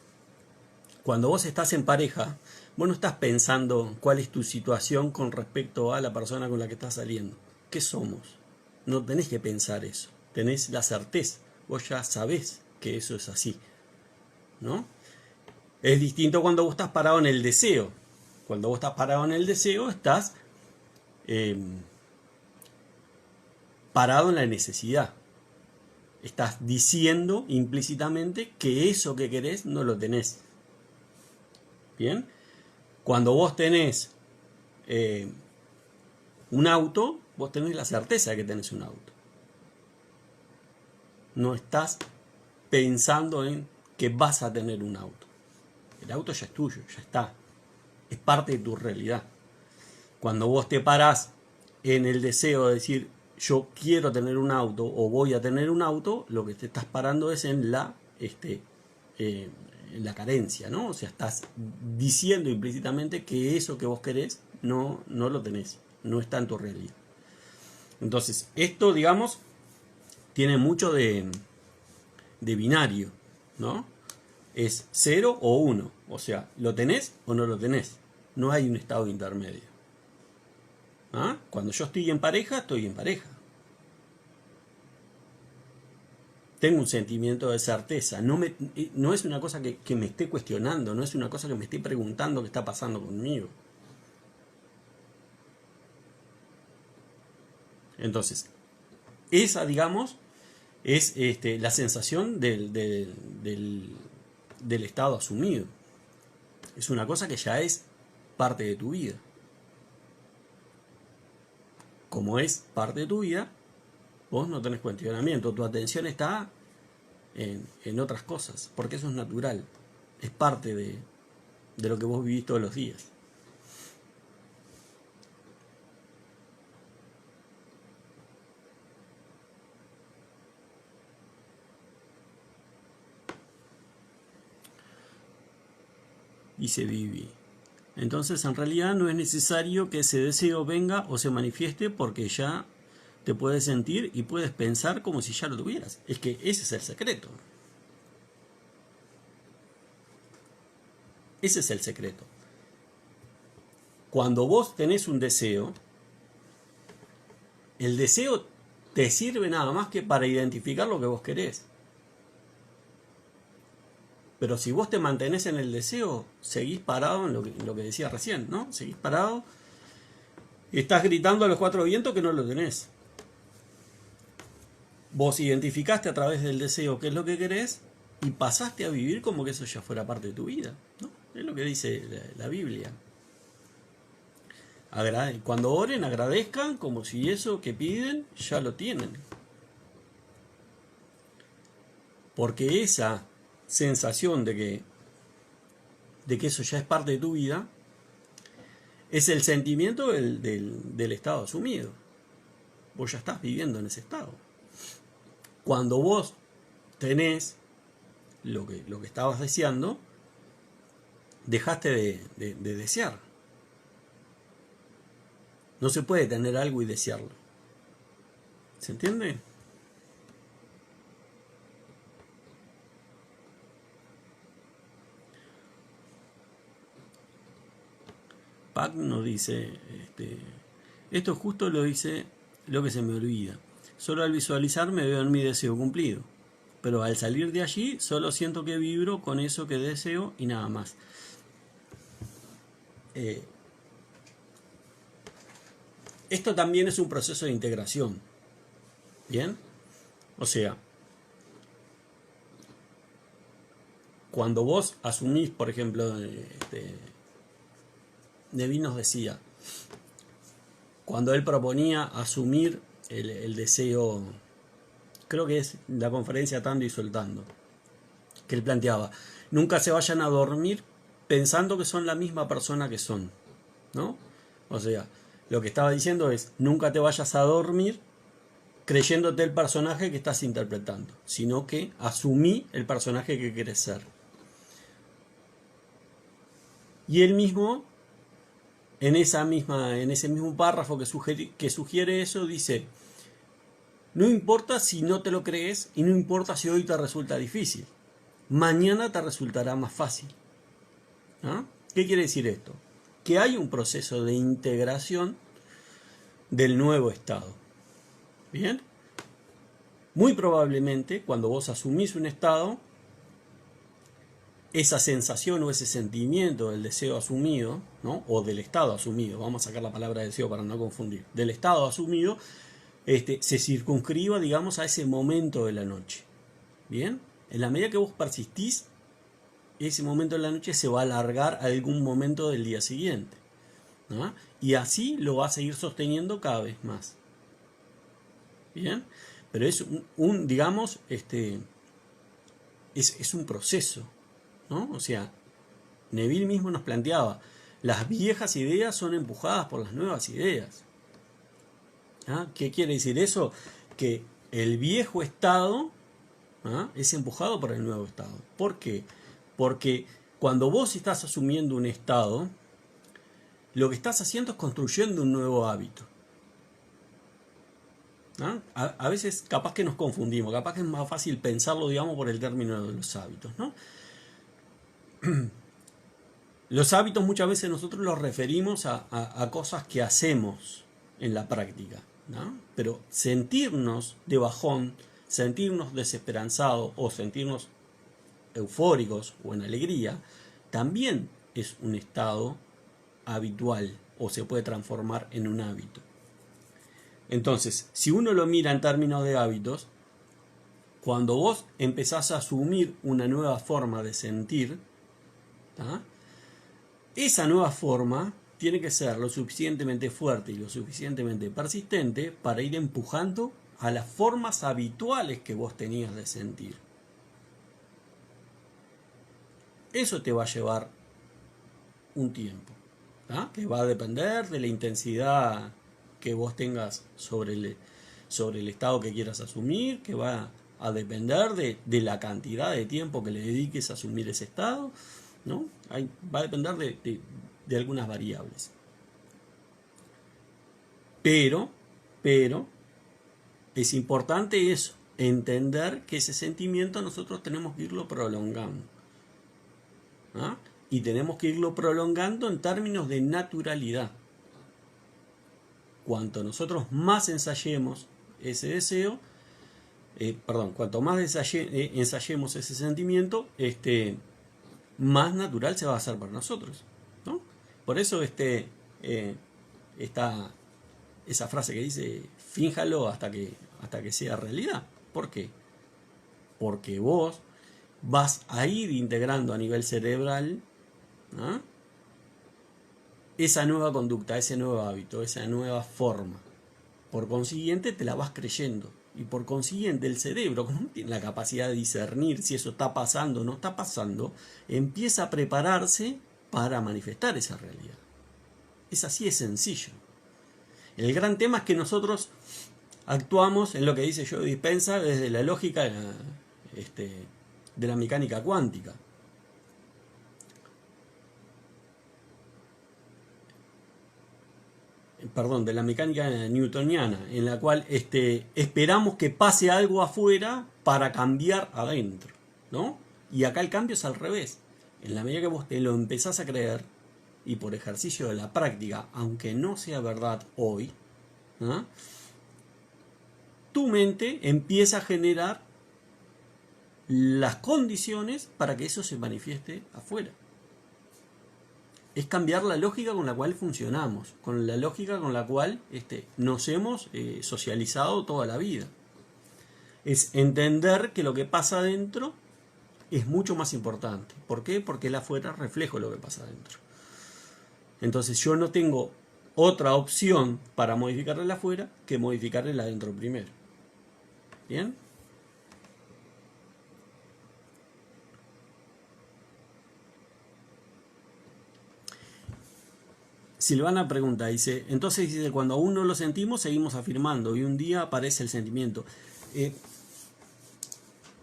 Cuando vos estás en pareja, vos no estás pensando cuál es tu situación con respecto a la persona con la que estás saliendo. ¿Qué somos? No tenés que pensar eso. Tenés la certeza. Vos ya sabés que eso es así, ¿no? Es distinto cuando vos estás parado en el deseo. Cuando vos estás parado en el deseo, estás parado en la necesidad. Estás diciendo implícitamente que eso que querés no lo tenés. ¿Bien? Cuando vos tenés un auto, vos tenés la certeza de que tenés un auto. No estás pensando en que vas a tener un auto. El auto ya es tuyo, ya está. Es parte de tu realidad. Cuando vos te parás en el deseo de decir yo quiero tener un auto o voy a tener un auto, lo que te estás parando es en la carencia, ¿no? O sea, estás diciendo implícitamente que eso que vos querés no lo tenés, no está en tu realidad. Entonces, esto, digamos, tiene mucho de binario, ¿no? Es 0 o 1, o sea, ¿lo tenés o no lo tenés? No hay un estado intermedio. ¿Ah? Cuando yo estoy en pareja, estoy en pareja. Tengo un sentimiento de certeza. No es una cosa que me esté cuestionando, no es una cosa que me esté preguntando qué está pasando conmigo. Entonces, esa, digamos, es la sensación del estado asumido. Es una cosa que ya es parte de tu vida. Como es parte de tu vida, vos no tenés cuestionamiento, tu atención está en otras cosas, porque eso es natural, es parte de lo que vos vivís todos los días. Dice Vivi. Entonces, en realidad no es necesario que ese deseo venga o se manifieste porque ya te puedes sentir y puedes pensar como si ya lo tuvieras. Es que ese es el secreto. Ese es el secreto. Cuando vos tenés un deseo, el deseo te sirve nada más que para identificar lo que vos querés. Pero si vos te mantenés en el deseo, seguís parado en lo que decía recién, ¿no? Seguís parado y estás gritando a los cuatro vientos que no lo tenés. Vos identificaste a través del deseo qué es lo que querés y pasaste a vivir como que eso ya fuera parte de tu vida, ¿no? Es lo que dice la Biblia. Cuando oren, agradezcan como si eso que piden ya lo tienen. Porque esa sensación de que eso ya es parte de tu vida es el sentimiento del estado asumido. Vos ya estás viviendo en ese estado. Cuando vos tenés lo que estabas deseando, dejaste de desear. No se puede tener algo y desearlo. ¿Se entiende? Pac nos dice, esto justo lo dice lo que se me olvida. Solo al visualizar me veo en mi deseo cumplido. Pero al salir de allí solo siento que vibro con eso que deseo y nada más. Esto también es un proceso de integración. ¿Bien? O sea, cuando vos asumís, por ejemplo, Neville nos decía, cuando él proponía asumir el deseo, creo que es la conferencia Atando y Soltando, que él planteaba, nunca se vayan a dormir pensando que son la misma persona que son, ¿no? O sea, lo que estaba diciendo es, nunca te vayas a dormir creyéndote el personaje que estás interpretando, sino que asumí el personaje que querés ser. Y él mismo, en ese mismo párrafo que sugiere eso, dice, no importa si no te lo crees y no importa si hoy te resulta difícil, mañana te resultará más fácil. ¿Ah? ¿Qué quiere decir esto? Que hay un proceso de integración del nuevo estado. ¿Bien? Muy probablemente, cuando vos asumís un estado, esa sensación o ese sentimiento del deseo asumido, ¿no? O del estado asumido, vamos a sacar la palabra deseo para no confundir, del estado asumido, se circunscriba, digamos, a ese momento de la noche. ¿Bien? En la medida que vos persistís, ese momento de la noche se va a alargar a algún momento del día siguiente, ¿no? Y así lo va a seguir sosteniendo cada vez más. ¿Bien? Pero es digamos, es un proceso, ¿no? O sea, Neville mismo nos planteaba, las viejas ideas son empujadas por las nuevas ideas. ¿Ah? ¿Qué quiere decir eso? Que el viejo estado, ¿ah?, es empujado por el nuevo estado. ¿Por qué? Porque cuando vos estás asumiendo un estado, lo que estás haciendo es construyendo un nuevo hábito. ¿Ah? A veces capaz que nos confundimos, capaz que es más fácil pensarlo, digamos, por el término de los hábitos, ¿no? Los hábitos muchas veces nosotros los referimos a cosas que hacemos en la práctica, ¿no? Pero sentirnos de bajón, sentirnos desesperanzados o sentirnos eufóricos o en alegría, también es un estado habitual o se puede transformar en un hábito. Entonces, si uno lo mira en términos de hábitos, cuando vos empezás a asumir una nueva forma de sentir, ¿tá?, esa nueva forma tiene que ser lo suficientemente fuerte y lo suficientemente persistente para ir empujando a las formas habituales que vos tenías de sentir. Eso te va a llevar un tiempo, ¿tá?, que va a depender de la intensidad que vos tengas sobre el estado que quieras asumir, que va a depender de la cantidad de tiempo que le dediques a asumir ese estado, ¿no? Va a depender de algunas variables. Pero es importante eso, entender que ese sentimiento nosotros tenemos que irlo prolongando, ¿ah? Y tenemos que irlo prolongando en términos de naturalidad. Cuanto nosotros más ensayemos ese deseo, cuanto más ensayemos ese sentimiento, más natural se va a hacer para nosotros, ¿no? Por eso está esa frase que dice, fínjalo hasta que sea realidad. ¿Por qué? Porque vos vas a ir integrando a nivel cerebral, ¿no?, esa nueva conducta, ese nuevo hábito, esa nueva forma. Por consiguiente te la vas creyendo. Y por consiguiente el cerebro, como no tiene la capacidad de discernir si eso está pasando o no está pasando, empieza a prepararse para manifestar esa realidad. Es así, es sencillo. El gran tema es que nosotros actuamos en lo que dice Joe Dispenza desde la lógica de la mecánica cuántica. Perdón, de la mecánica newtoniana, en la cual esperamos que pase algo afuera para cambiar adentro, ¿no? Y acá el cambio es al revés. En la medida que vos te lo empezás a creer, y por ejercicio de la práctica, aunque no sea verdad hoy, ¿no?, tu mente empieza a generar las condiciones para que eso se manifieste afuera. Es cambiar la lógica con la cual funcionamos, con la lógica con la cual nos hemos socializado toda la vida. Es entender que lo que pasa adentro es mucho más importante. ¿Por qué? Porque el afuera refleja lo que pasa adentro. Entonces yo no tengo otra opción para modificar el afuera que modificar el adentro primero. ¿Bien? Silvana pregunta, dice, entonces dice, cuando aún no lo sentimos, seguimos afirmando y un día aparece el sentimiento.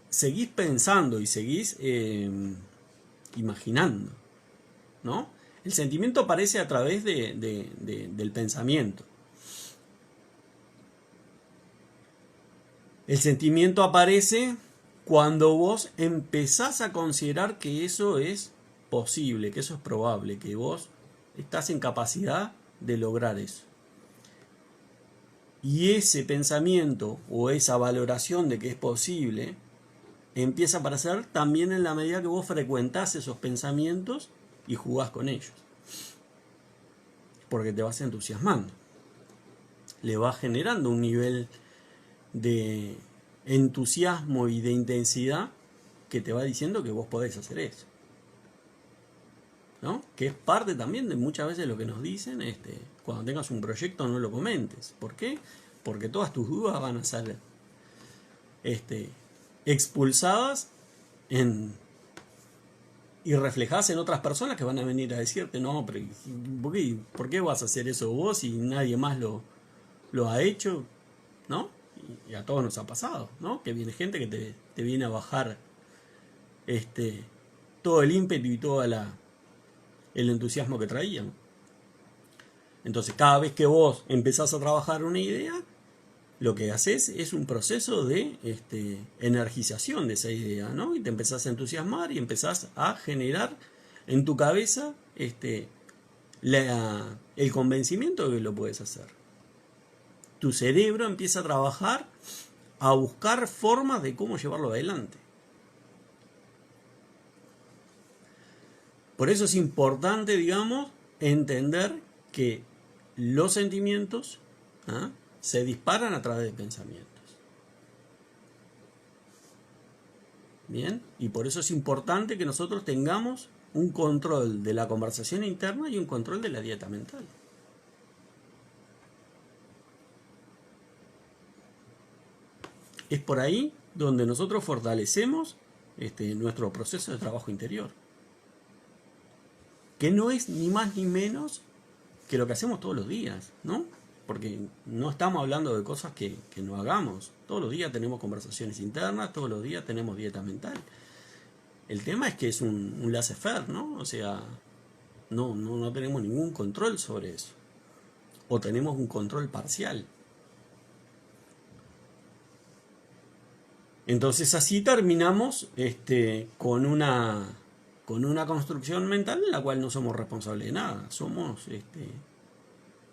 Seguís pensando y seguís imaginando, ¿no? El sentimiento aparece a través del pensamiento. El sentimiento aparece cuando vos empezás a considerar que eso es posible, que eso es probable, que vos estás en capacidad de lograr eso. Y ese pensamiento o esa valoración de que es posible empieza a aparecer también en la medida que vos frecuentás esos pensamientos y jugás con ellos. Porque te vas entusiasmando. Le vas generando un nivel de entusiasmo y de intensidad que te va diciendo que vos podés hacer eso. ¿No? Que es parte también de muchas veces lo que nos dicen, cuando tengas un proyecto no lo comentes. ¿Por qué? Porque todas tus dudas van a ser expulsadas y reflejadas en otras personas que van a venir a decirte, no, pero ¿por qué vas a hacer eso vos y nadie más lo ha hecho? ¿No? Y a todos nos ha pasado, ¿no? Que viene gente que te viene a bajar todo el ímpetu y todo el entusiasmo que traían. Entonces, cada vez que vos empezás a trabajar una idea, lo que haces es un proceso de energización de esa idea, ¿no? Y te empezás a entusiasmar y empezás a generar en tu cabeza el convencimiento de que lo puedes hacer. Tu cerebro empieza a trabajar, a buscar formas de cómo llevarlo adelante. Por eso es importante, digamos, entender que los sentimientos se disparan a través de pensamientos. Bien, y por eso es importante que nosotros tengamos un control de la conversación interna y un control de la dieta mental. Es por ahí donde nosotros fortalecemos nuestro proceso de trabajo interior. Que no es ni más ni menos que lo que hacemos todos los días, ¿no? Porque no estamos hablando de cosas que no hagamos. Todos los días tenemos conversaciones internas, todos los días tenemos dieta mental. El tema es que es un laissez-faire, ¿no? O sea, no tenemos ningún control sobre eso. O tenemos un control parcial. Entonces así terminamos con una construcción mental en la cual no somos responsables de nada. Somos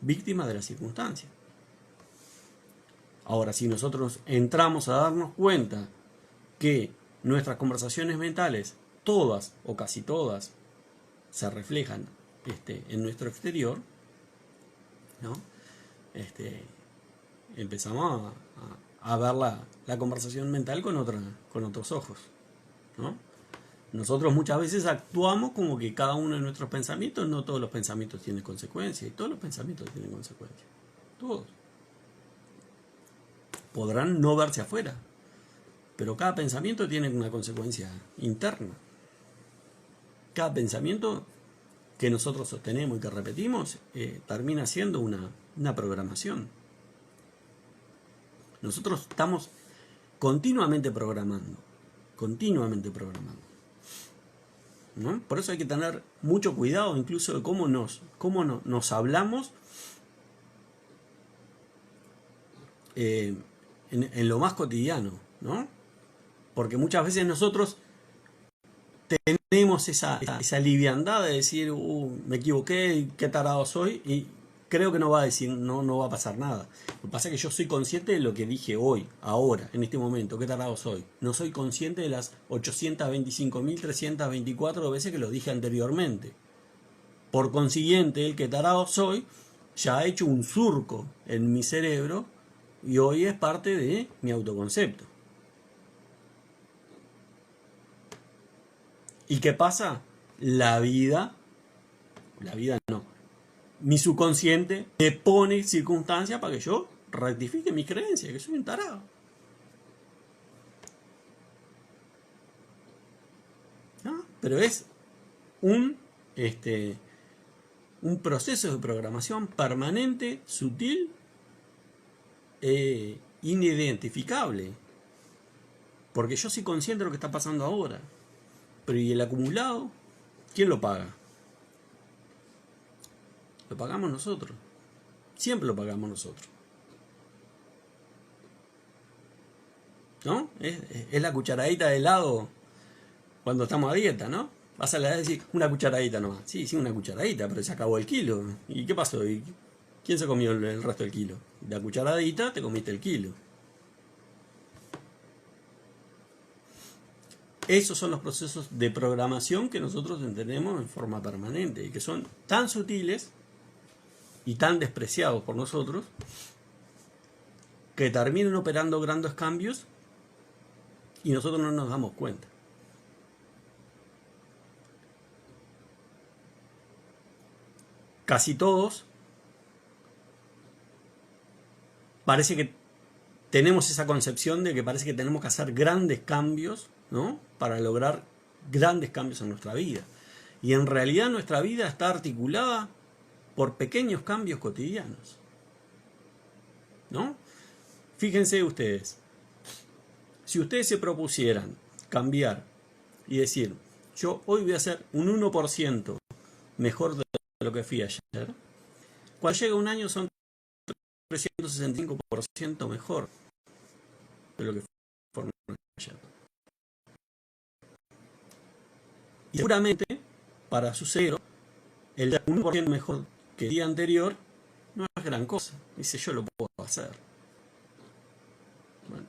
víctimas de las circunstancias. Ahora, si nosotros entramos a darnos cuenta que nuestras conversaciones mentales, todas o casi todas, se reflejan en nuestro exterior, ¿no? Empezamos a ver la conversación mental con otros ojos, ¿no? Nosotros muchas veces actuamos como que cada uno de nuestros pensamientos, no todos los pensamientos tienen consecuencias, y todos los pensamientos tienen consecuencias. Todos. Podrán no verse afuera, pero cada pensamiento tiene una consecuencia interna. Cada pensamiento que nosotros sostenemos y que repetimos termina siendo una programación. Nosotros estamos continuamente programando, ¿no? Por eso hay que tener mucho cuidado incluso de cómo nos hablamos en lo más cotidiano, ¿no? Porque muchas veces nosotros tenemos esa liviandad de decir, me equivoqué, qué tarado soy, y creo que no va a pasar nada. Lo que pasa es que yo soy consciente de lo que dije hoy, ahora, en este momento, qué tarado soy. No soy consciente de las 825.324 veces que lo dije anteriormente. Por consiguiente, el que tarado soy ya ha hecho un surco en mi cerebro y hoy es parte de mi autoconcepto. ¿Y qué pasa? La vida no, mi subconsciente me pone circunstancias para que yo rectifique mis creencias, que soy un tarado. ¿No? Pero es un, un proceso de programación permanente, sutil, inidentificable. Porque yo soy consciente de lo que está pasando ahora. Pero ¿y el acumulado? ¿Quién lo paga? Lo pagamos nosotros. Siempre lo pagamos nosotros. ¿No? Es la cucharadita de helado cuando estamos a dieta, ¿no? Vas a la decir una cucharadita nomás. Sí, una cucharadita, pero se acabó el kilo. ¿Y qué pasó? ¿Y quién se comió el resto del kilo? La cucharadita, te comiste el kilo. Esos son los procesos de programación que nosotros entendemos en forma permanente y que son tan sutiles y tan despreciados por nosotros que terminan operando grandes cambios y nosotros no nos damos cuenta. Casi todos parece que tenemos esa concepción de que parece que tenemos que hacer grandes cambios, ¿no? Para lograr grandes cambios en nuestra vida. Y en realidad nuestra vida está articulada por pequeños cambios cotidianos, ¿no? Fíjense ustedes, si ustedes se propusieran cambiar y decir, yo hoy voy a hacer un 1% mejor de lo que fui ayer, cuando llega un año son 365% mejor de lo que fue ayer. Y seguramente, para su cero, el 1% mejor que el día anterior no es gran cosa. Dice, yo lo puedo hacer. Bueno,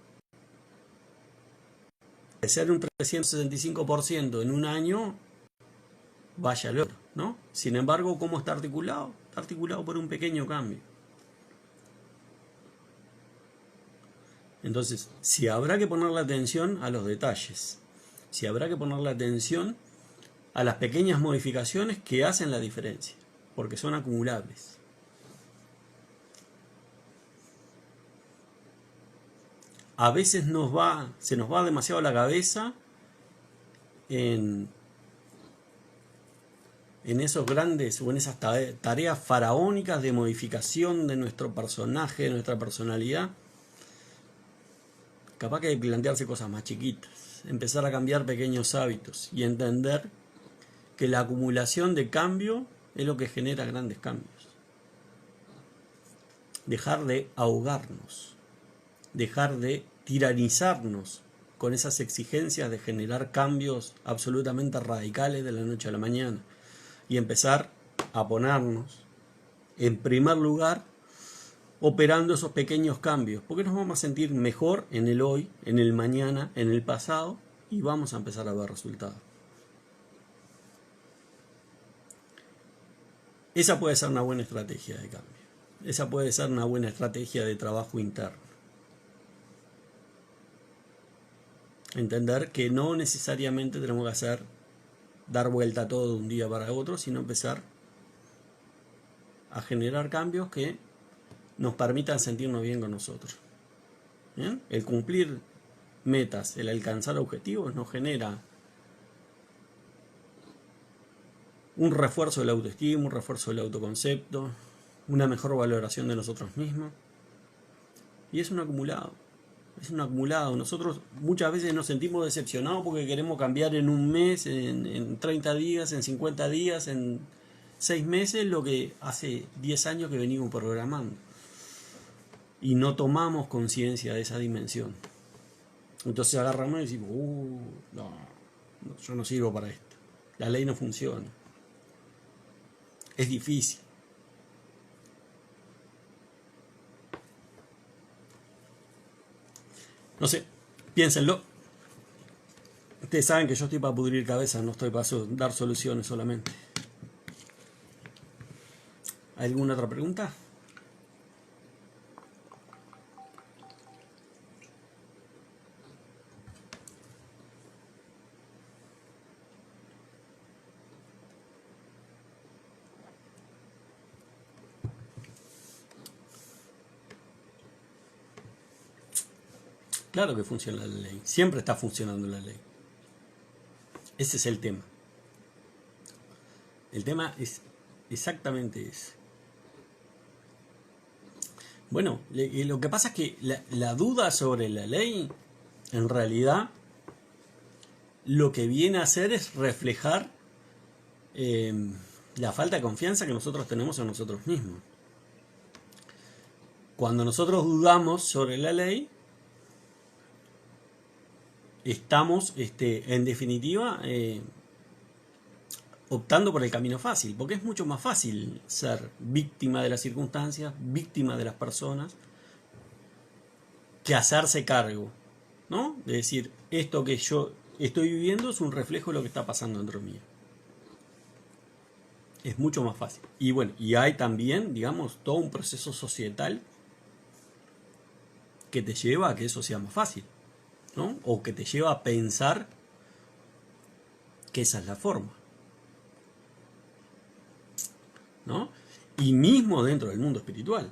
de ser un 365% en un año, vaya al otro, ¿no? Sin embargo, ¿cómo está articulado? Está articulado por un pequeño cambio. Entonces, si habrá que ponerle atención a los detalles, si habrá que ponerle atención a las pequeñas modificaciones que hacen la diferencia, porque son acumulables. A veces se nos va demasiado la cabeza en esos grandes o en esas tareas faraónicas de modificación de nuestro personaje, de nuestra personalidad. Capaz que hay que plantearse cosas más chiquitas, empezar a cambiar pequeños hábitos y entender que la acumulación de cambio es lo que genera grandes cambios. Dejar de ahogarnos, dejar de tiranizarnos con esas exigencias de generar cambios absolutamente radicales de la noche a la mañana y empezar a ponernos en primer lugar operando esos pequeños cambios, porque nos vamos a sentir mejor en el hoy, en el mañana, en el pasado y vamos a empezar a ver resultados. Esa puede ser una buena estrategia de cambio. Esa puede ser una buena estrategia de trabajo interno. Entender que no necesariamente tenemos que dar vuelta a todo de un día para otro, sino empezar a generar cambios que nos permitan sentirnos bien con nosotros. ¿Bien? El cumplir metas, el alcanzar objetivos nos genera un refuerzo de la autoestima, un refuerzo del autoconcepto, una mejor valoración de nosotros mismos. Y es un acumulado. Es un acumulado. Nosotros muchas veces nos sentimos decepcionados porque queremos cambiar en un mes, en 30 días, en 50 días, en 6 meses, lo que hace 10 años que venimos programando. Y no conciencia de esa dimensión. Entonces agarramos y decimos, no, yo no sirvo para esto. La ley no funciona. Es difícil. No sé, piénsenlo. Ustedes saben que yo estoy para pudrir cabezas, no estoy para dar soluciones solamente. ¿Alguna otra pregunta? Claro que funciona la ley. Siempre está funcionando la ley. Ese es el tema. El tema es exactamente ese. Bueno, lo que pasa es que la duda sobre la ley, en realidad, lo que viene a hacer es reflejar la falta de confianza que nosotros tenemos en nosotros mismos. Cuando nosotros dudamos sobre la ley, estamos, en definitiva, optando por el camino fácil, porque es mucho más fácil ser víctima de las circunstancias, víctima de las personas, que hacerse cargo, ¿no? De decir, esto que yo estoy viviendo es un reflejo de lo que está pasando dentro mío. Es mucho más fácil. Y bueno, y hay también, digamos, todo un proceso societal que te lleva a que eso sea más fácil, ¿no? O que te lleva a pensar que esa es la forma, ¿no? Y mismo dentro del mundo espiritual.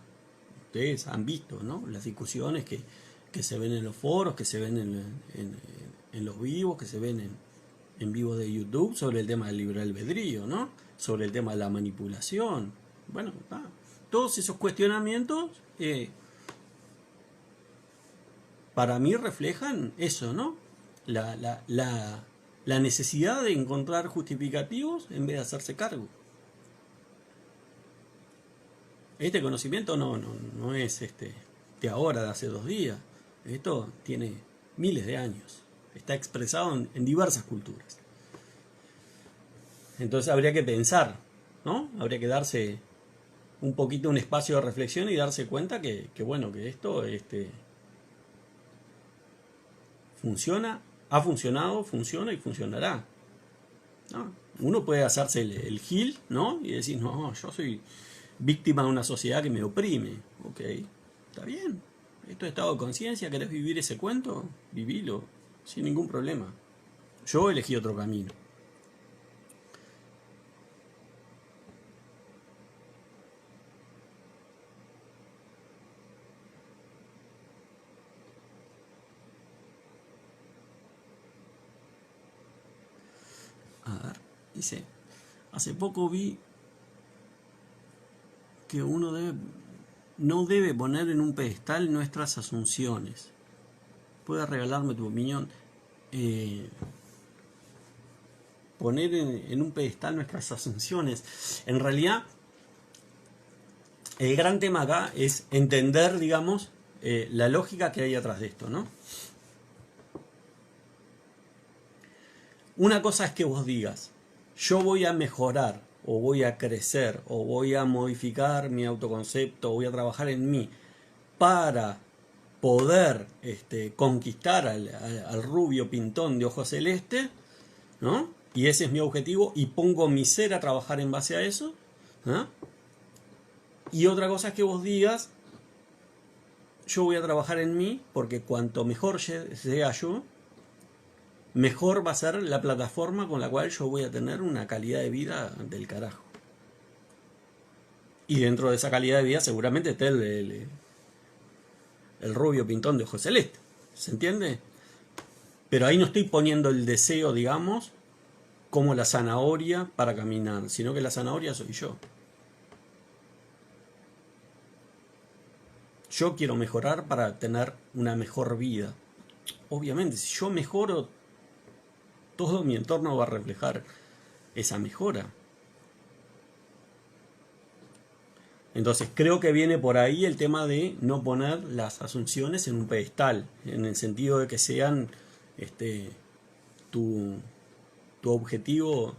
Ustedes han visto, ¿no? Las discusiones que se ven en los foros, que se ven en los vivos, que se ven en vivos de YouTube sobre el tema del libre albedrío, ¿no? Sobre el tema de la manipulación. Bueno, todos esos cuestionamientos para mí reflejan eso, ¿no? La necesidad de encontrar justificativos en vez de hacerse cargo. Este conocimiento no es de ahora, de hace 2 días. Esto tiene miles de años. Está expresado en diversas culturas. Entonces habría que pensar, ¿no? Habría que darse un poquito un espacio de reflexión y darse cuenta que bueno, que esto funciona, ha funcionado, funciona y funcionará, ¿no? Uno puede hacerse el gil, ¿no? Y decir, no, yo soy víctima de una sociedad que me oprime. Ok, está bien. Esto es estado de conciencia, ¿querés vivir ese cuento? Vivilo, sin ningún problema. Yo elegí otro camino. A ver, dice, hace poco vi que uno no debe poner en un pedestal nuestras asunciones. ¿Puedes regalarme tu opinión? Poner en un pedestal nuestras asunciones. En realidad, el gran tema acá es entender, digamos, la lógica que hay atrás de esto, ¿no? Una cosa es que vos digas, yo voy a mejorar, o voy a crecer, o voy a modificar mi autoconcepto, o voy a trabajar en mí para poder conquistar al rubio pintón de ojos celeste, ¿no? Y ese es mi objetivo y pongo mi ser a trabajar en base a eso, ¿no? Y otra cosa es que vos digas, yo voy a trabajar en mí porque cuanto mejor sea yo, mejor va a ser la plataforma con la cual yo voy a tener una calidad de vida del carajo. Y dentro de esa calidad de vida seguramente esté el rubio pintón de ojos celeste. ¿Se entiende? Pero ahí no estoy poniendo el deseo, digamos, como la zanahoria para caminar, sino que la zanahoria soy yo. Yo quiero mejorar para tener una mejor vida. Obviamente, si yo mejoro, todo mi entorno va a reflejar esa mejora. Entonces creo que viene por ahí el tema de no poner las asunciones en un pedestal, en el sentido de que sean tu objetivo,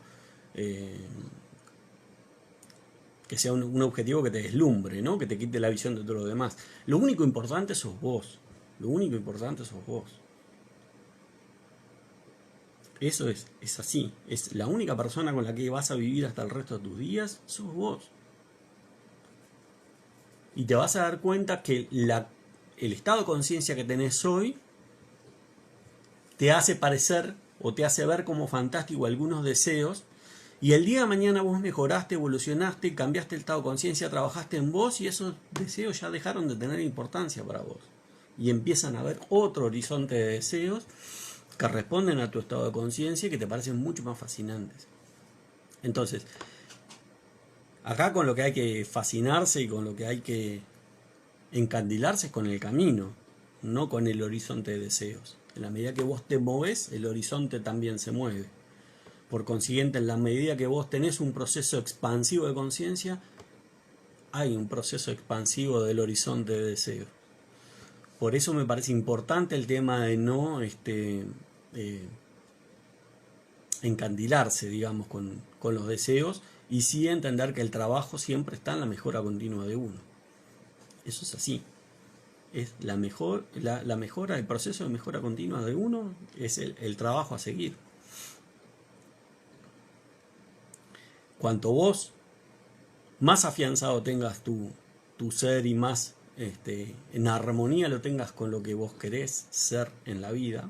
que sea un objetivo que te deslumbre, ¿no? Que te quite la visión de todo lo demás. Lo único importante sos vos. Lo único importante sos vos. Eso es así. Es la única persona con la que vas a vivir hasta el resto de tus días, sos vos. Y te vas a dar cuenta que el estado de conciencia que tenés hoy te hace parecer o te hace ver como fantástico algunos deseos, y el día de mañana vos mejoraste, evolucionaste, cambiaste el estado de conciencia, trabajaste en vos y esos deseos ya dejaron de tener importancia para vos. y empiezan a ver otro horizonte de deseos que responden a tu estado de conciencia y que te parecen mucho más fascinantes. Entonces, acá con lo que hay que fascinarse y con lo que hay que encandilarse es con el camino, no con el horizonte de deseos. En la medida que vos te moves, el horizonte también se mueve. Por consiguiente, en la medida que vos tenés un proceso expansivo de conciencia, hay un proceso expansivo del horizonte de deseos. Por eso me parece importante el tema de no encandilarse, digamos, con los deseos, y sí entender que el trabajo siempre está en la mejora continua de uno. Eso es así. Es la mejora, el proceso de mejora continua de uno es el trabajo a seguir. Cuanto vos más afianzado tengas tu ser y más en armonía lo tengas con lo que vos querés ser en la vida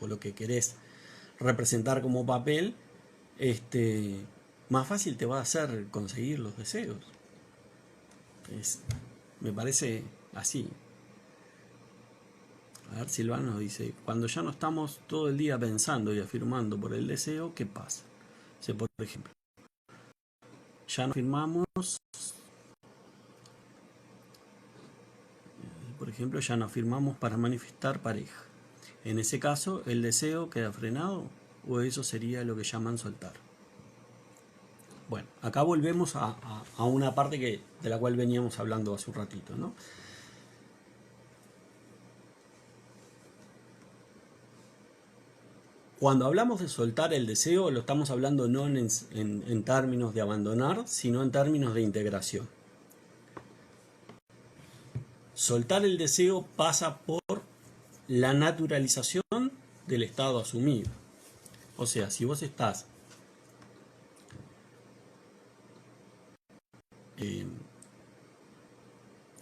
o lo que querés representar como papel, más fácil te va a hacer conseguir los deseos. Me parece así. A ver, Silvano dice, cuando ya no estamos todo el día pensando y afirmando por el deseo, ¿qué pasa? Dice, por ejemplo, ya no afirmamos, ya no afirmamos para manifestar pareja. En ese caso, ¿el deseo queda frenado o eso sería lo que llaman soltar? Bueno, acá volvemos a una parte de la cual veníamos hablando hace un ratito, ¿no? Cuando hablamos de soltar el deseo, lo estamos hablando no en términos de abandonar, sino en términos de integración. Soltar el deseo pasa por la naturalización del estado asumido. O sea, si vos estás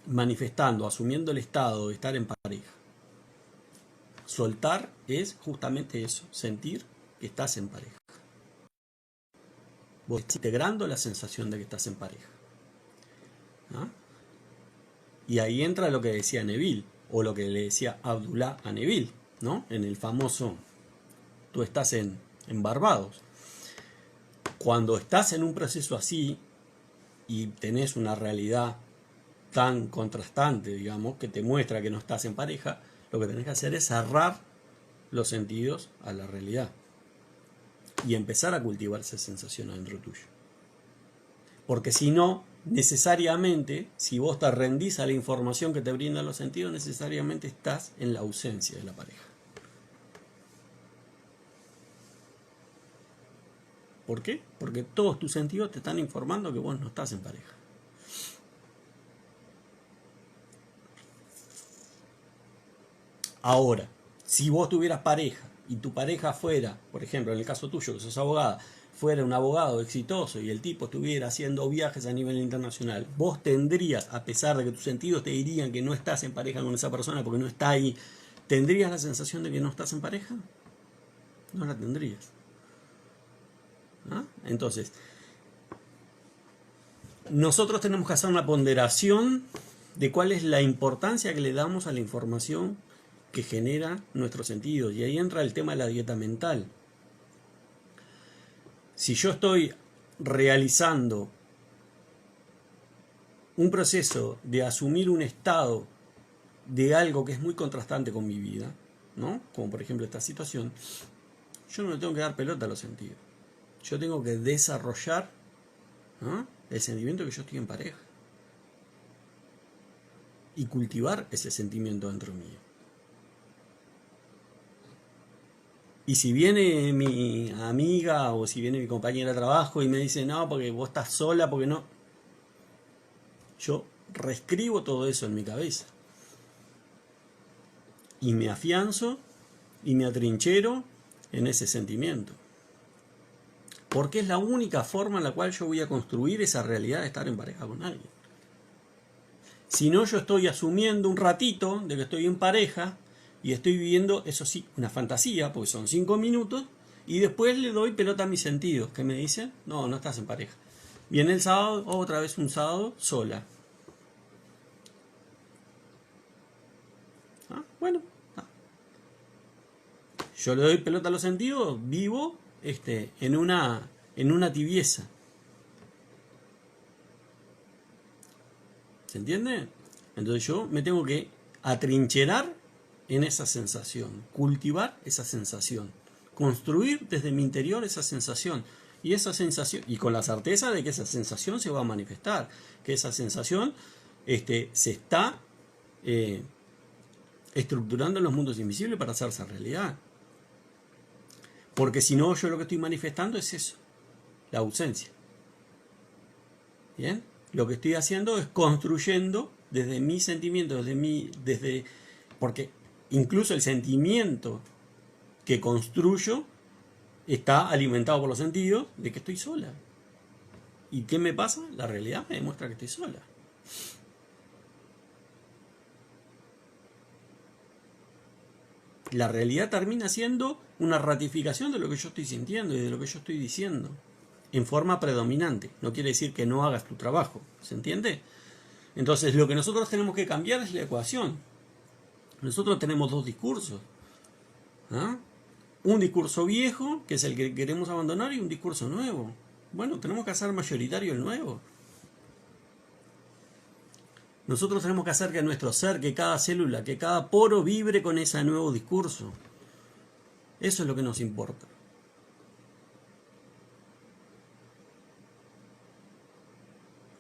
manifestando, asumiendo el estado de estar en pareja, soltar es justamente eso, sentir que estás en pareja. Vos estás integrando la sensación de que estás en pareja. ¿Ah? Y ahí entra lo que decía Neville, o lo que le decía Abdullah a Neville, ¿no? En el famoso, tú estás en Barbados. Cuando estás en un proceso así y tenés una realidad tan contrastante, digamos, que te muestra que no estás en pareja, lo que tenés que hacer es cerrar los sentidos a la realidad y empezar a cultivar esa sensación adentro tuyo. Porque si no, necesariamente, si vos te rendís a la información que te brindan los sentidos, necesariamente estás en la ausencia de la pareja. ¿Por qué? Porque todos tus sentidos te están informando que vos no estás en pareja. Ahora, si vos tuvieras pareja y tu pareja fuera, por ejemplo, en el caso tuyo, que sos abogada, fuera un abogado exitoso y el tipo estuviera haciendo viajes a nivel internacional, vos tendrías, a pesar de que tus sentidos te dirían que no estás en pareja con esa persona porque no está ahí, ¿tendrías la sensación de que no estás en pareja? No la tendrías. ¿Ah? Entonces, nosotros tenemos que hacer una ponderación de cuál es la importancia que le damos a la información que genera nuestros sentidos. Y ahí entra el tema de la dieta mental. Si yo estoy realizando un proceso de asumir un estado de algo que es muy contrastante con mi vida, ¿no? Como por ejemplo esta situación, yo no le tengo que dar pelota a los sentidos. Yo tengo que desarrollar, ¿no?, el sentimiento de que yo estoy en pareja y cultivar ese sentimiento dentro mío. Y si viene mi amiga o si viene mi compañera de trabajo y me dice, no, porque vos estás sola, porque no, yo reescribo todo eso en mi cabeza y me afianzo y me atrinchero en ese sentimiento, porque es la única forma en la cual yo voy a construir esa realidad de estar en pareja con alguien. Si no, yo estoy asumiendo un ratito de que estoy en pareja y estoy viviendo, eso sí, una fantasía, porque son 5 minutos, y después le doy pelota a mis sentidos, que me dicen, no, no estás en pareja. Viene el sábado, otra vez un sábado, sola. Bueno, yo le doy pelota a los sentidos, vivo en una tibieza. ¿Se entiende? Entonces yo me tengo que atrincherar en esa sensación, cultivar esa sensación, construir desde mi interior esa sensación. Y esa sensación, y con la certeza de que esa sensación se va a manifestar, que esa sensación se está estructurando en los mundos invisibles para hacerse realidad. Porque si no, yo lo que estoy manifestando es eso, la ausencia. ¿Bien? Lo que estoy haciendo es construyendo desde mi sentimiento, porque incluso el sentimiento que construyo está alimentado por los sentidos de que estoy sola. ¿Y qué me pasa? La realidad me demuestra que estoy sola. La realidad termina siendo una ratificación de lo que yo estoy sintiendo y de lo que yo estoy diciendo, en forma predominante. No quiere decir que no hagas tu trabajo, ¿se entiende? Entonces lo que nosotros tenemos que cambiar es la ecuación. Nosotros tenemos dos discursos. ¿Ah? Un discurso viejo, que es el que queremos abandonar, y un discurso nuevo. Bueno, tenemos que hacer mayoritario el nuevo. Nosotros tenemos que hacer que nuestro ser, que cada célula, que cada poro vibre con ese nuevo discurso. Eso es lo que nos importa.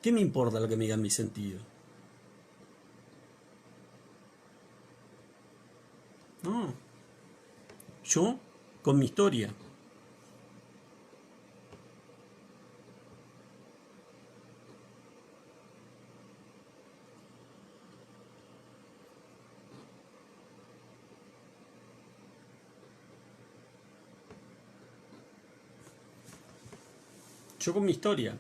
¿Qué me importa lo que me digan mis sentidos? No. Yo, con mi historia. Yo con mi historia.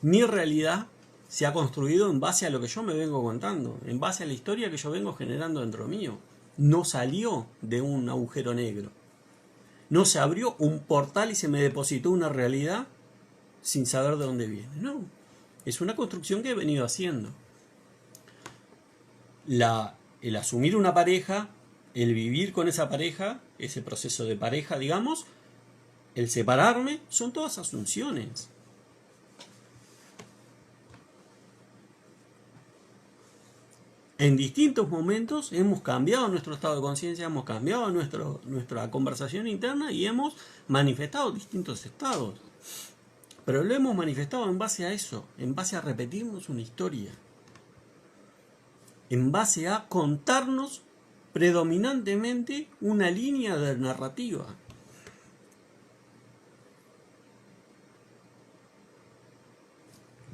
Mi realidad se ha construido en base a lo que yo me vengo contando, en base a la historia que yo vengo generando dentro mío. No salió de un agujero negro. No se abrió un portal y se me depositó una realidad sin saber de dónde viene. No, es una construcción que he venido haciendo. El asumir una pareja, el vivir con esa pareja, ese proceso de pareja, digamos, el separarme, son todas asunciones. En distintos momentos hemos cambiado nuestro estado de conciencia, hemos cambiado nuestra conversación interna y hemos manifestado distintos estados. Pero lo hemos manifestado en base a eso, en base a repetirnos una historia, en base a contarnos predominantemente una línea de narrativa.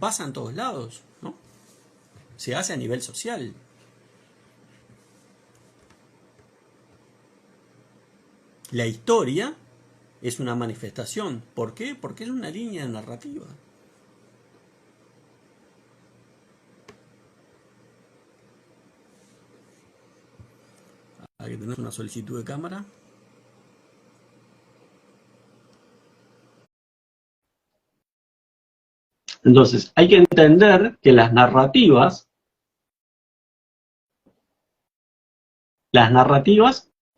Pasa en todos lados, ¿no? Se hace a nivel social. La historia es una manifestación. ¿Por qué? Porque es una línea narrativa. Hay que tener una solicitud de cámara. Entonces, hay que entender que las narrativas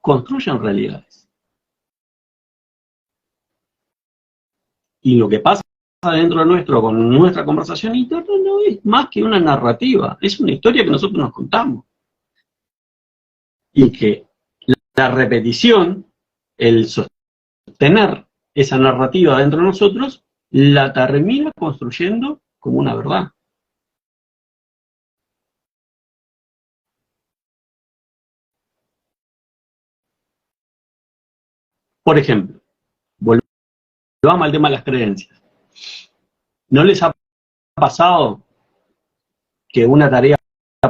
construyen realidades. Y lo que pasa dentro de nuestro, con nuestra conversación interna, no es más que una narrativa, es una historia que nosotros nos contamos. Y que la repetición, el sostener esa narrativa dentro de nosotros, la termina construyendo como una verdad. Por ejemplo, volvamos al tema de las creencias. ¿No les ha pasado que una tarea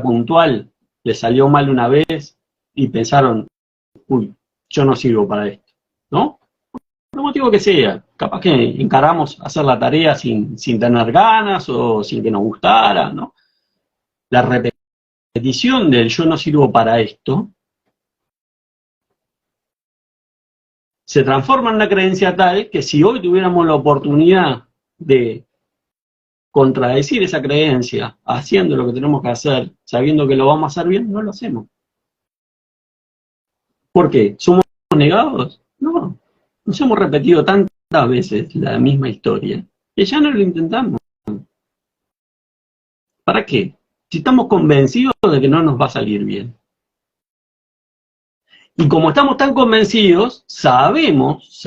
puntual les salió mal una vez y pensaron, uy, yo no sirvo para esto, ¿no? Por el motivo que sea, capaz que encaramos hacer la tarea sin tener ganas o sin que nos gustara, ¿no? La repetición del yo no sirvo para esto se transforma en una creencia tal que si hoy tuviéramos la oportunidad de contradecir esa creencia haciendo lo que tenemos que hacer, sabiendo que lo vamos a hacer bien, no lo hacemos. ¿Por qué? ¿Somos negados? No. Nos hemos repetido tantas veces la misma historia que ya no lo intentamos. ¿Para qué? Si estamos convencidos de que no nos va a salir bien. Y como estamos tan convencidos, sabemos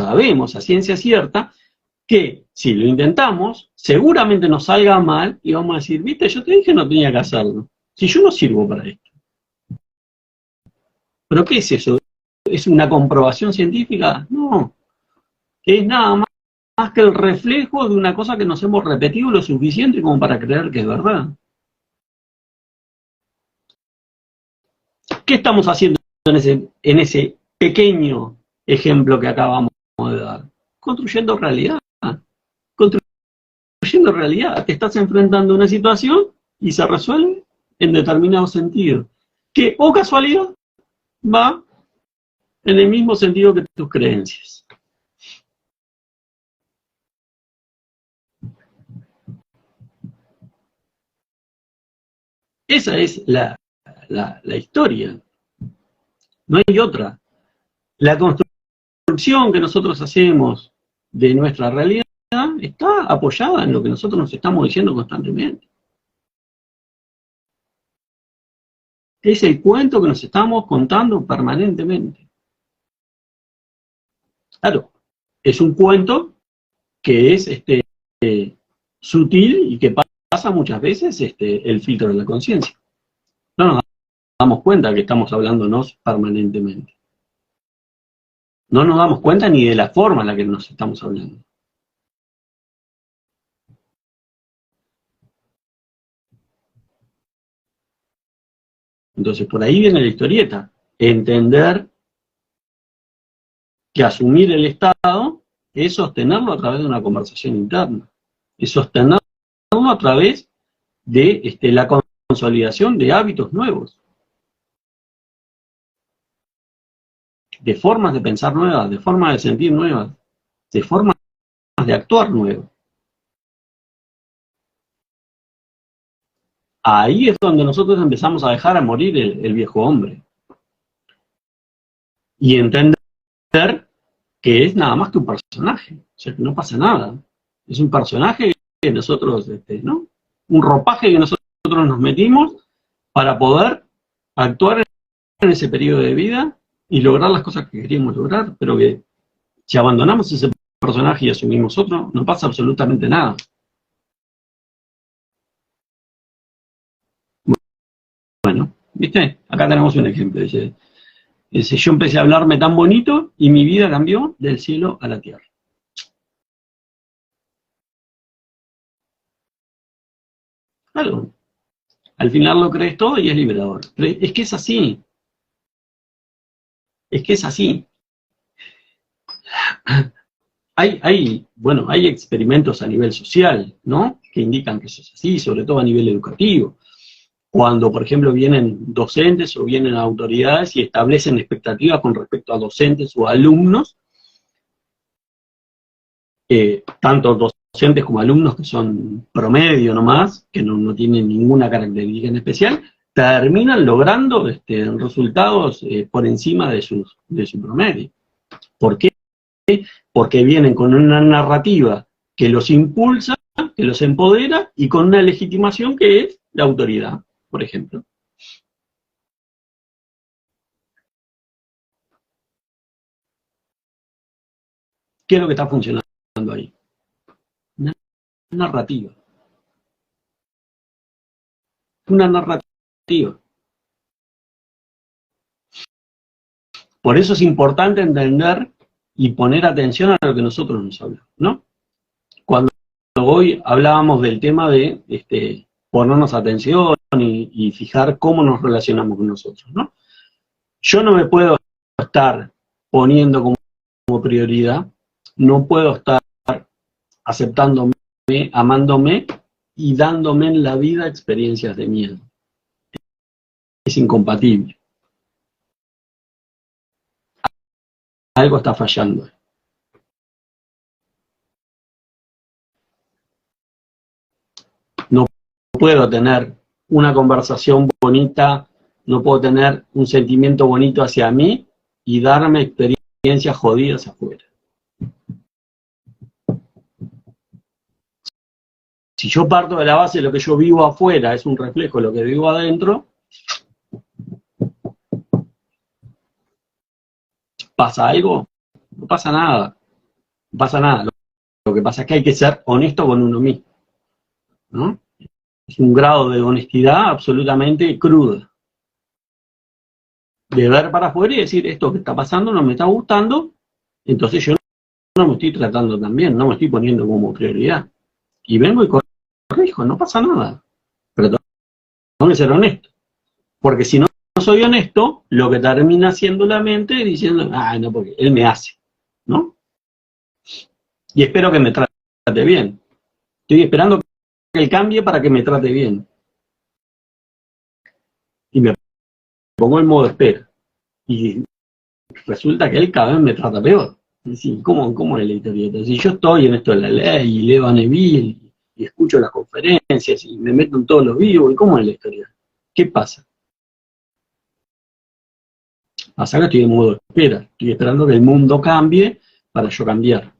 a ciencia cierta que si lo intentamos, seguramente nos salga mal y vamos a decir, viste, yo te dije que no tenía que hacerlo. Si yo no sirvo para esto. ¿Pero qué es eso? ¿Es una comprobación científica? No. Es nada más que el reflejo de una cosa que nos hemos repetido lo suficiente como para creer que es verdad. ¿Qué estamos haciendo en ese pequeño ejemplo que acabamos de dar? Construyendo realidad. Construyendo realidad. Te estás enfrentando a una situación y se resuelve en determinado sentido. Que, o casualidad, va en el mismo sentido que tus creencias. Esa es la historia. No hay otra. La construcción que nosotros hacemos de nuestra realidad está apoyada en lo que nosotros nos estamos diciendo constantemente. Es el cuento que nos estamos contando permanentemente. Claro, es un cuento que es sutil y que pasa muchas veces el filtro de la conciencia. No nos damos cuenta que estamos hablándonos permanentemente. No nos damos cuenta ni de la forma en la que nos estamos hablando. Entonces, por ahí viene la historieta. Entender que asumir el Estado es sostenerlo a través de una conversación interna. Es sostenerlo a través de la consolidación de hábitos nuevos. De formas de pensar nuevas, de formas de sentir nuevas, de formas de actuar nuevas. Ahí es donde nosotros empezamos a dejar a morir el viejo hombre. Y entender que es nada más que un personaje, o sea, que no pasa nada. Es un personaje que nosotros, ¿no? Un ropaje que nosotros nos metimos para poder actuar en ese periodo de vida y lograr las cosas que queríamos lograr, pero que si abandonamos ese personaje y asumimos otro, no pasa absolutamente nada. Bueno, ¿viste? Acá tenemos un ejemplo. Dice, yo empecé a hablarme tan bonito y mi vida cambió del cielo a la tierra. Claro, al final lo crees todo y es liberador. Es que es así. Es que es así. Hay experimentos a nivel social, ¿no? Que indican que eso es así, sobre todo a nivel educativo. Cuando, por ejemplo, vienen docentes o vienen autoridades y establecen expectativas con respecto a docentes o alumnos, tanto docentes como alumnos que son promedio nomás, que no tienen ninguna característica en especial, terminan logrando resultados por encima de su promedio. ¿Por qué? Porque vienen con una narrativa que los impulsa, que los empodera y con una legitimación que es la autoridad, por ejemplo. ¿Qué es lo que está funcionando ahí? Una narrativa. Una narrativa. Por eso es importante entender y poner atención a lo que nosotros nos hablamos, ¿no? Cuando hoy hablábamos del tema de ponernos atención y fijar cómo nos relacionamos con nosotros, ¿no? Yo no me puedo estar poniendo como prioridad, no puedo estar aceptándome, amándome y dándome en la vida experiencias de miedo. Es incompatible. Algo está fallando. puedo tener una conversación bonita, no puedo tener un sentimiento bonito hacia mí y darme experiencias jodidas afuera. Si yo parto de la base de lo que yo vivo afuera es un reflejo de lo que vivo adentro, ¿pasa algo? No pasa nada. No pasa nada. Lo que pasa es que hay que ser honesto con uno mismo, ¿no? Es un grado de honestidad absolutamente cruda. De ver para afuera y decir, esto que está pasando no me está gustando, entonces yo no me estoy tratando tan bien, no me estoy poniendo como prioridad. Y vengo y corrijo, no pasa nada. Pero tengo que ser honesto. Porque si no soy honesto, lo que termina haciendo la mente es diciendo, no, porque él me hace, ¿no? Y espero que me trate bien. Estoy esperando que él cambie para que me trate bien. Y me pongo en modo espera. Y resulta que él cada vez me trata peor. Es decir, ¿cómo es la historieta? Si yo estoy en esto de la ley, y leo a Neville, y escucho las conferencias, y me meto en todos los vivos, ¿y cómo es la historia? ¿Qué pasa? Pasa que estoy en modo espera. Estoy esperando que el mundo cambie para yo cambiar.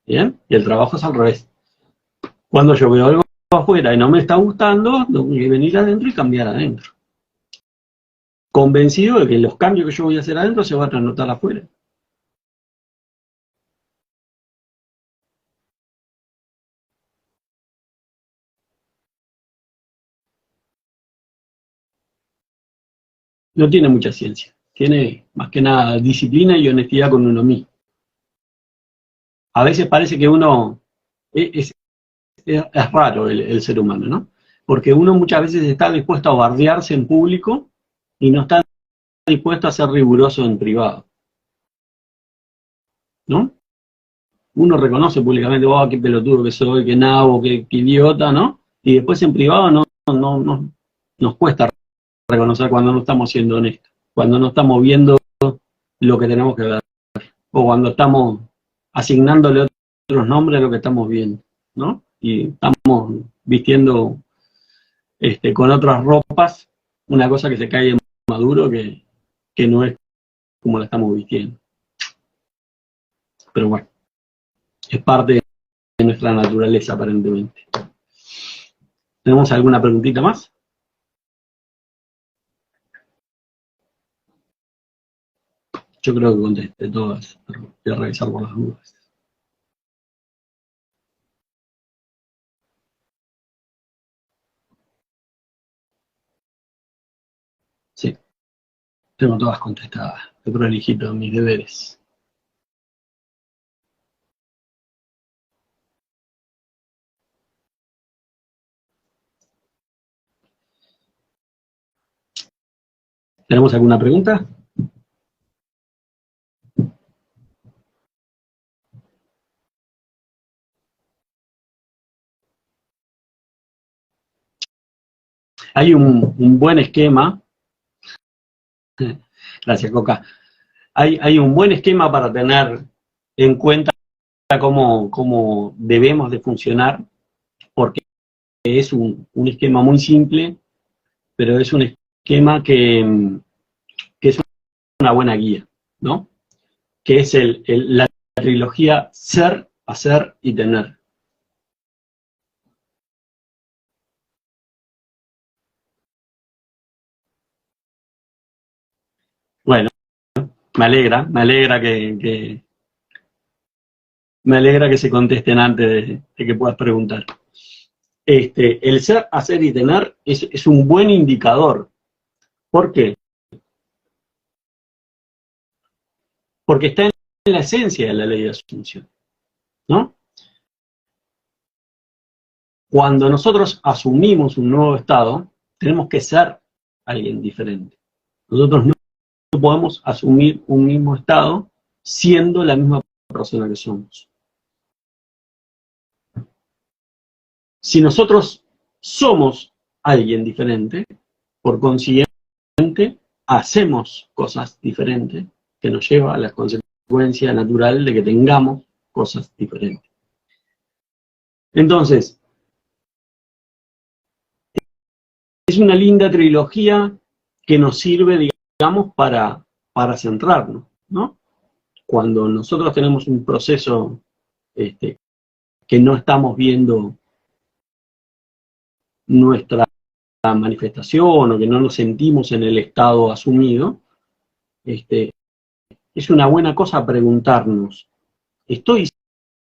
¿Bien? Y el trabajo es al revés. Cuando yo veo algo afuera y no me está gustando, tengo que venir adentro y cambiar adentro. Convencido de que los cambios que yo voy a hacer adentro se van a notar afuera. No tiene mucha ciencia. Tiene más que nada disciplina y honestidad con uno mismo. A veces parece que uno es raro el ser humano, ¿no? Porque uno muchas veces está dispuesto a bardearse en público y no está dispuesto a ser riguroso en privado, ¿no? Uno reconoce públicamente, qué pelotudo que soy, qué nabo, qué idiota, ¿no? Y después en privado no nos cuesta reconocer cuando no estamos siendo honestos, cuando no estamos viendo lo que tenemos que ver, o cuando estamos asignándole otros nombres a lo que estamos viendo, ¿no? Y estamos vistiendo con otras ropas una cosa que se cae en maduro que no es como la estamos vistiendo. Pero bueno, es parte de nuestra naturaleza aparentemente. ¿Tenemos alguna preguntita más? Yo creo que contesté todas, pero voy a revisar por las dudas. Sí, tengo todas contestadas. Estoy prolijito en mis deberes. ¿Tenemos alguna pregunta? Hay un buen esquema. Gracias, Coca. Hay un buen esquema para tener en cuenta cómo debemos de funcionar, porque es un esquema muy simple, pero es un esquema que es una buena guía, ¿no? Que es la trilogía ser, hacer y tener. Bueno, me alegra me alegra que se contesten antes de que puedas preguntar. El ser, hacer y tener es un buen indicador. ¿Por qué? Porque está en la esencia de la ley de asunción, ¿no? Cuando nosotros asumimos un nuevo estado, tenemos que ser alguien diferente. Nosotros no podemos asumir un mismo estado siendo la misma persona que somos. Si nosotros somos alguien diferente, por consiguiente, hacemos cosas diferentes, que nos lleva a la consecuencia natural de que tengamos cosas diferentes. Entonces, es una linda trilogía que nos sirve, digamos, para centrarnos, ¿no? Cuando nosotros tenemos un proceso que no estamos viendo nuestra manifestación o que no nos sentimos en el estado asumido, es una buena cosa preguntarnos, ¿estoy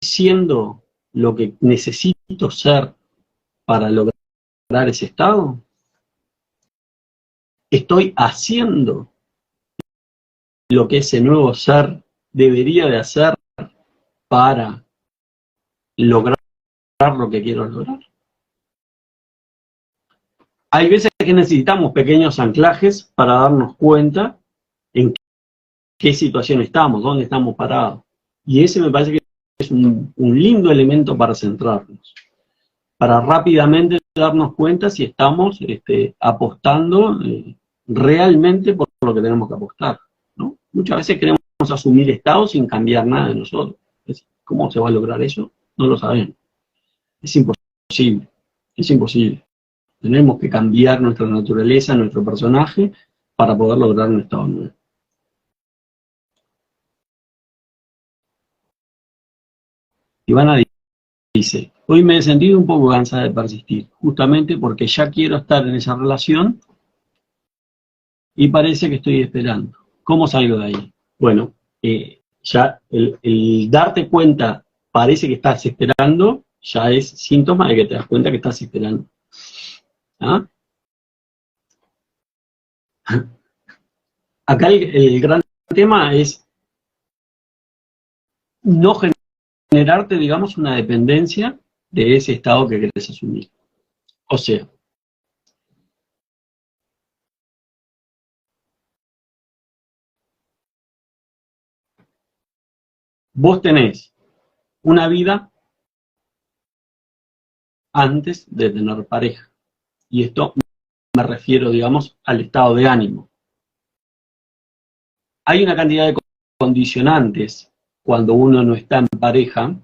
siendo lo que necesito ser para lograr ese estado? ¿Estoy haciendo lo que ese nuevo ser debería de hacer para lograr lo que quiero lograr? Hay veces que necesitamos pequeños anclajes para darnos cuenta en qué situación estamos, dónde estamos parados. Y ese me parece que es un lindo elemento para centrarnos, para rápidamente darnos cuenta si estamos apostando realmente por lo que tenemos que apostar, ¿no? Muchas veces queremos asumir estados sin cambiar nada de nosotros. ¿Cómo se va a lograr eso? No lo sabemos. Es imposible, es imposible. Tenemos que cambiar nuestra naturaleza, nuestro personaje, para poder lograr un estado nuevo. Ivana dice, hoy me he sentido un poco cansada de persistir, justamente porque ya quiero estar en esa relación y parece que estoy esperando. ¿Cómo salgo de ahí? Bueno, ya el darte cuenta, parece que estás esperando, ya es síntoma de que te das cuenta que estás esperando. ¿Ah? Acá el gran tema es no generarte, digamos, una dependencia de ese estado que querés asumir. O sea, vos tenés una vida antes de tener pareja. Y esto me refiero, digamos, al estado de ánimo. Hay una cantidad de condicionantes cuando uno no está en pareja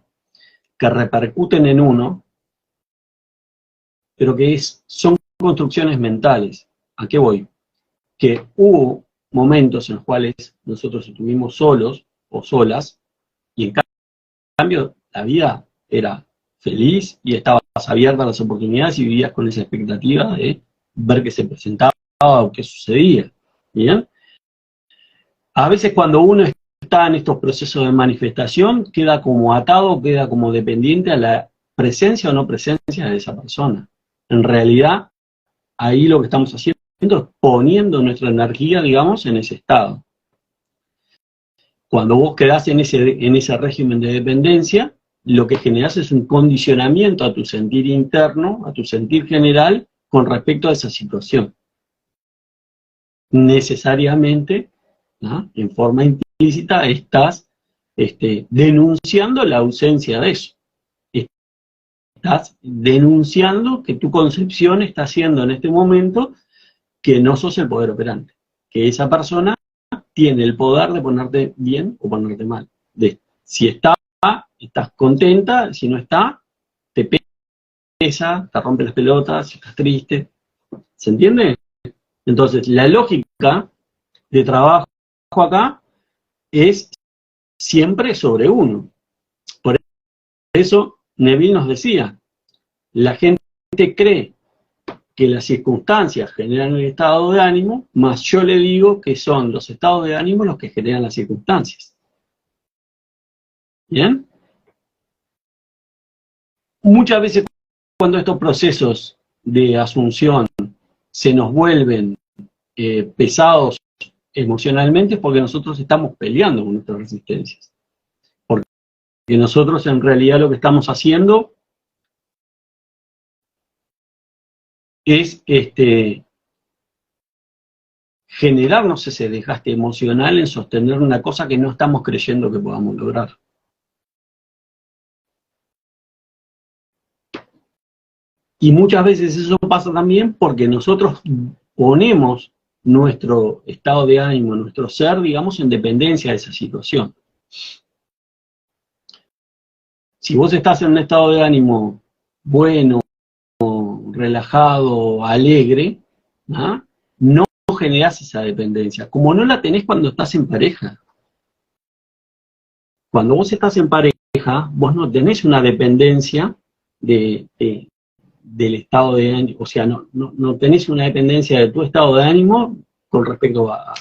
que repercuten en uno, pero que son construcciones mentales. ¿A qué voy? Que hubo momentos en los cuales nosotros estuvimos solos o solas, y en cambio la vida era feliz y estabas abierta a las oportunidades y vivías con esa expectativa de ver qué se presentaba o qué sucedía. ¿Bien? A veces cuando uno está en estos procesos de manifestación, queda como atado, queda como dependiente a la presencia o no presencia de esa persona. En realidad, ahí lo que estamos haciendo es poniendo nuestra energía, digamos, en ese estado. Cuando vos quedás en ese régimen de dependencia, lo que generás es un condicionamiento a tu sentir interno, a tu sentir general, con respecto a esa situación. Necesariamente, ¿no?, en forma implícita, estás denunciando la ausencia de eso. Estás denunciando que tu concepción está haciendo en este momento que no sos el poder operante, que esa persona tiene el poder de ponerte bien o ponerte mal. Si está, estás contenta; si no está, te pesa, te rompe las pelotas, si estás triste. ¿Se entiende? Entonces, la lógica de trabajo acá es siempre sobre uno. Por eso Neville nos decía, la gente cree que las circunstancias generan el estado de ánimo, más yo le digo que son los estados de ánimo los que generan las circunstancias. ¿Bien? Muchas veces cuando estos procesos de asunción se nos vuelven pesados emocionalmente, es porque nosotros estamos peleando con nuestras resistencias. Porque nosotros en realidad lo que estamos haciendo es generarnos ese desgaste emocional en sostener una cosa que no estamos creyendo que podamos lograr. Y muchas veces eso pasa también porque nosotros ponemos nuestro estado de ánimo, nuestro ser, digamos, en dependencia de esa situación. Si vos estás en un estado de ánimo bueno, relajado, alegre, ¿ah? No generás esa dependencia. Como no la tenés cuando estás en pareja. Cuando vos estás en pareja, vos no tenés una dependencia del estado de ánimo, o sea, no tenés una dependencia de tu estado de ánimo con respecto a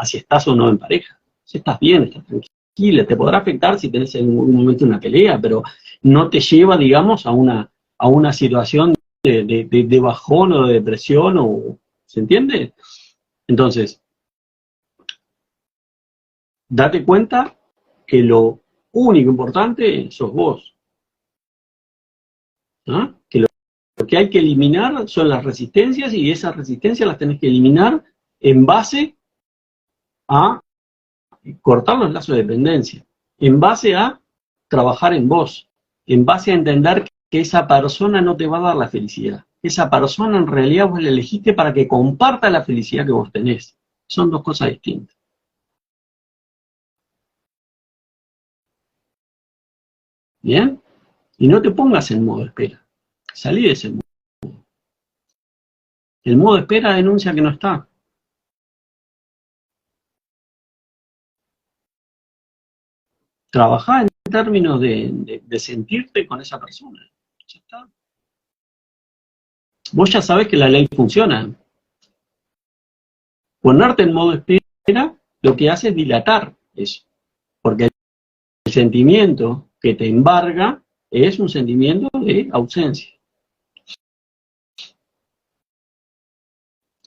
si estás o no en pareja. Si estás bien, estás tranquila, te podrá afectar si tenés en algún momento una pelea, pero no te lleva, digamos, a una situación de bajón o de depresión, ¿se entiende? Entonces, date cuenta que lo único importante sos vos, ¿no? Que lo que hay que eliminar son las resistencias, y esas resistencias las tenés que eliminar en base a cortar los lazos de dependencia, en base a trabajar en vos, en base a entender que esa persona no te va a dar la felicidad. Esa persona en realidad vos la elegiste para que comparta la felicidad que vos tenés. Son dos cosas distintas. ¿Bien? Y no te pongas en modo espera. Salí de ese modo. El modo espera denuncia que no está. Trabajá en términos de sentirte con esa persona. Ya está. Vos ya sabés que la ley funciona. Ponerte en modo espera lo que hace es dilatar eso. Porque el sentimiento que te embarga es un sentimiento de ausencia.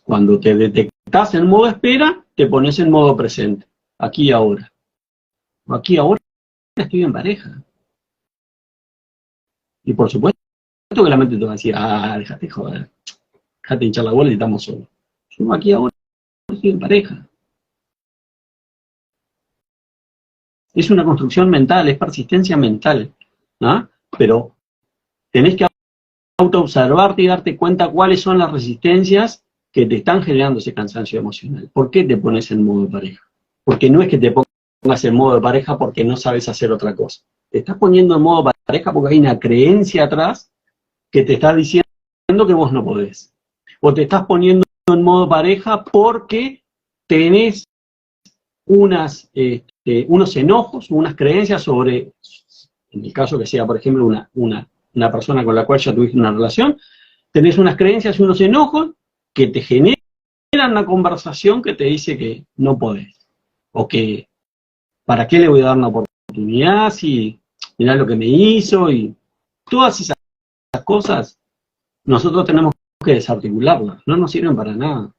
Cuando te detectás en modo espera, te pones en modo presente. Aquí y ahora. Aquí y ahora estoy en pareja. Y por supuesto que la mente te va a decir, déjate joder, déjate hinchar la bola y estamos solos. Yo aquí ahora estoy en pareja. Es una construcción mental, es persistencia mental, ¿no? Pero tenés que autoobservarte y darte cuenta cuáles son las resistencias que te están generando ese cansancio emocional. ¿Por qué te pones en modo de pareja? Porque no es que te pongas en modo de pareja porque no sabes hacer otra cosa. Te estás poniendo en modo de pareja porque hay una creencia atrás que te está diciendo que vos no podés. O te estás poniendo en modo pareja porque tenés unos enojos, unas creencias sobre, en el caso que sea, por ejemplo, una persona con la cual ya tuviste una relación, tenés unas creencias y unos enojos que te generan una conversación que te dice que no podés. O que, ¿para qué le voy a dar una oportunidad si mirá lo que me hizo? Y todas esas cosas nosotros tenemos que desarticularlas, no nos sirven para nada.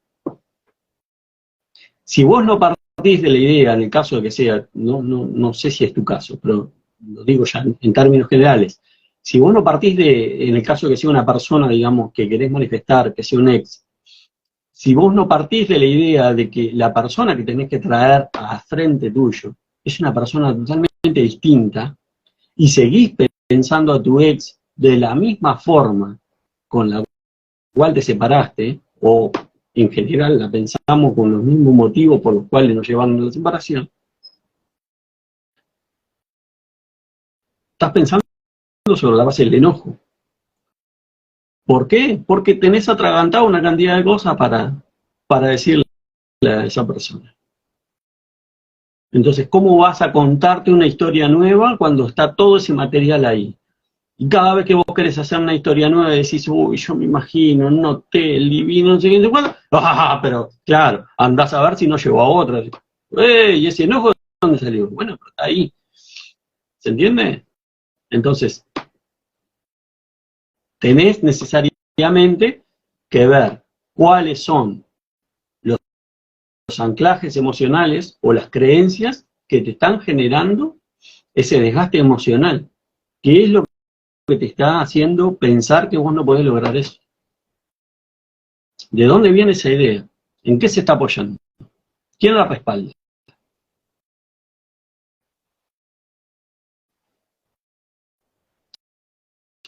Si vos no partís de la idea, en el caso de que sea, no sé si es tu caso, pero lo digo ya en términos generales, si vos no partís en el caso de que sea una persona, digamos, que querés manifestar, que sea un ex, si vos no partís de la idea de que la persona que tenés que traer a frente tuyo es una persona totalmente distinta, y seguís pensando a tu ex de la misma forma con la cual te separaste, o en general la pensamos con los mismos motivos por los cuales nos llevaron a la separación, estás pensando sobre la base del enojo. ¿Por qué? Porque tenés atragantado una cantidad de cosas para decirle a esa persona. Entonces, ¿cómo vas a contarte una historia nueva cuando está todo ese material ahí? Y cada vez que vos querés hacer una historia nueva decís, uy, yo me imagino, un hotel divino, no sé qué, pero claro, andás a ver si no llegó a otra. ¿Y ese enojo de dónde salió? Bueno, pero está ahí. ¿Se entiende? Entonces, tenés necesariamente que ver cuáles son los anclajes emocionales o las creencias que te están generando ese desgaste emocional. ¿Qué es lo que te está haciendo pensar que vos no podés lograr eso? ¿De dónde viene esa idea? ¿En qué se está apoyando? ¿Quién la respalda?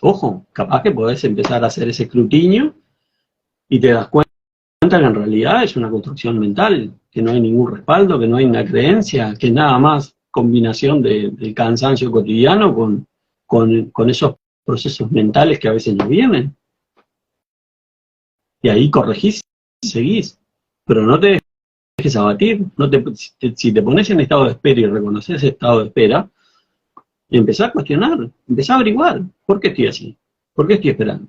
Ojo, capaz que podés empezar a hacer ese escrutinio y te das cuenta que en realidad es una construcción mental, que no hay ningún respaldo, que no hay una creencia, que nada más combinación del cansancio cotidiano con esos procesos mentales que a veces no vienen. Y ahí corregís y seguís. Pero no te dejes abatir. Si te pones en estado de espera y reconoces ese estado de espera, empezá a cuestionar, empezá a averiguar. ¿Por qué estoy así? ¿Por qué estoy esperando?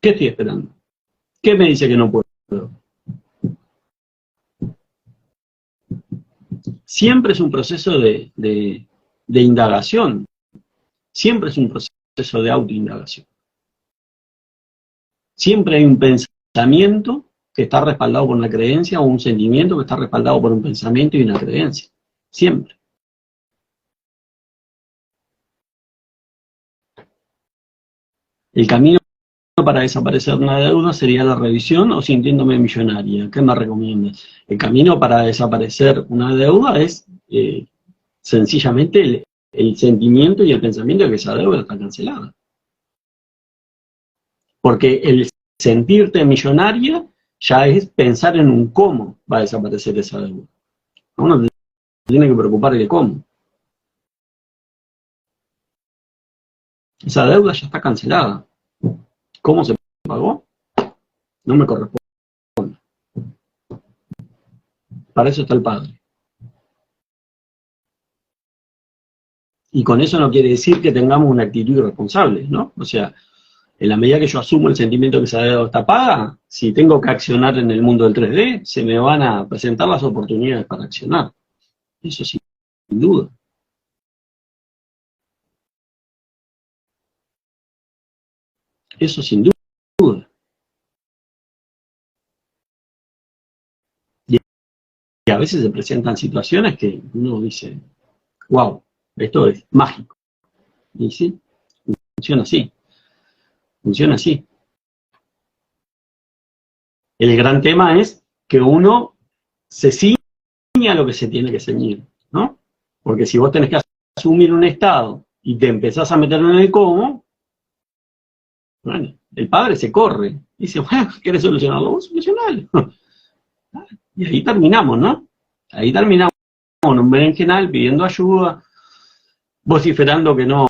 ¿Qué estoy esperando? ¿Qué me dice que no puedo? Siempre es un proceso de indagación. Siempre es un proceso de autoindagación. Siempre hay un pensamiento que está respaldado por una creencia o un sentimiento que está respaldado por un pensamiento y una creencia. Siempre. El camino para desaparecer una deuda sería la revisión o sintiéndome millonaria. ¿Qué me recomiendas? El camino para desaparecer una deuda es sencillamente el sentimiento y el pensamiento de que esa deuda está cancelada. Porque el sentirte millonaria ya es pensar en un cómo va a desaparecer esa deuda. Uno tiene que preocupar de cómo. Esa deuda ya está cancelada. ¿Cómo se pagó? No me corresponde. Para eso está el Padre. Y con eso no quiere decir que tengamos una actitud irresponsable, ¿no? O sea, en la medida que yo asumo el sentimiento que esa deuda está paga, si tengo que accionar en el mundo del 3D, se me van a presentar las oportunidades para accionar. Eso sin duda. Eso sin duda. Y a veces se presentan situaciones que uno dice, wow, esto es mágico. Y sí, funciona así. Funciona así. El gran tema es que uno se ciña a lo que se tiene que ceñir, ¿no? Porque si vos tenés que asumir un estado y te empezás a meter en el cómo, bueno, el Padre se corre. Dice, bueno, ¿querés solucionarlo? Vos solucionalo. Y ahí terminamos, ¿no? Ahí terminamos en un berenjenal pidiendo ayuda, vociferando que no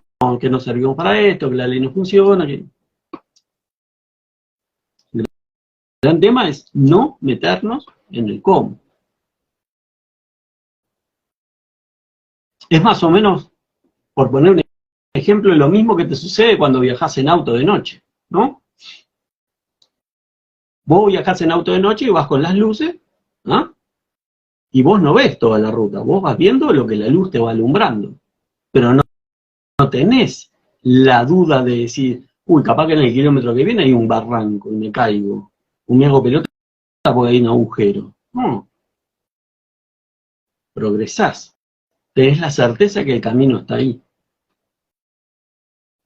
servimos para esto, que la ley no funciona. El gran tema es no meternos en el cómo. Es más o menos, por poner un ejemplo, lo mismo que te sucede cuando viajás en auto de noche, ¿no? Vos viajás en auto de noche y vas con las luces, ¿ah? Y vos no ves toda la ruta, vos vas viendo lo que la luz te va alumbrando, pero no tenés la duda de decir, uy, capaz que en el kilómetro que viene hay un barranco y me caigo, o me hago pelota porque hay un agujero. No, progresás, tenés la certeza que el camino está ahí.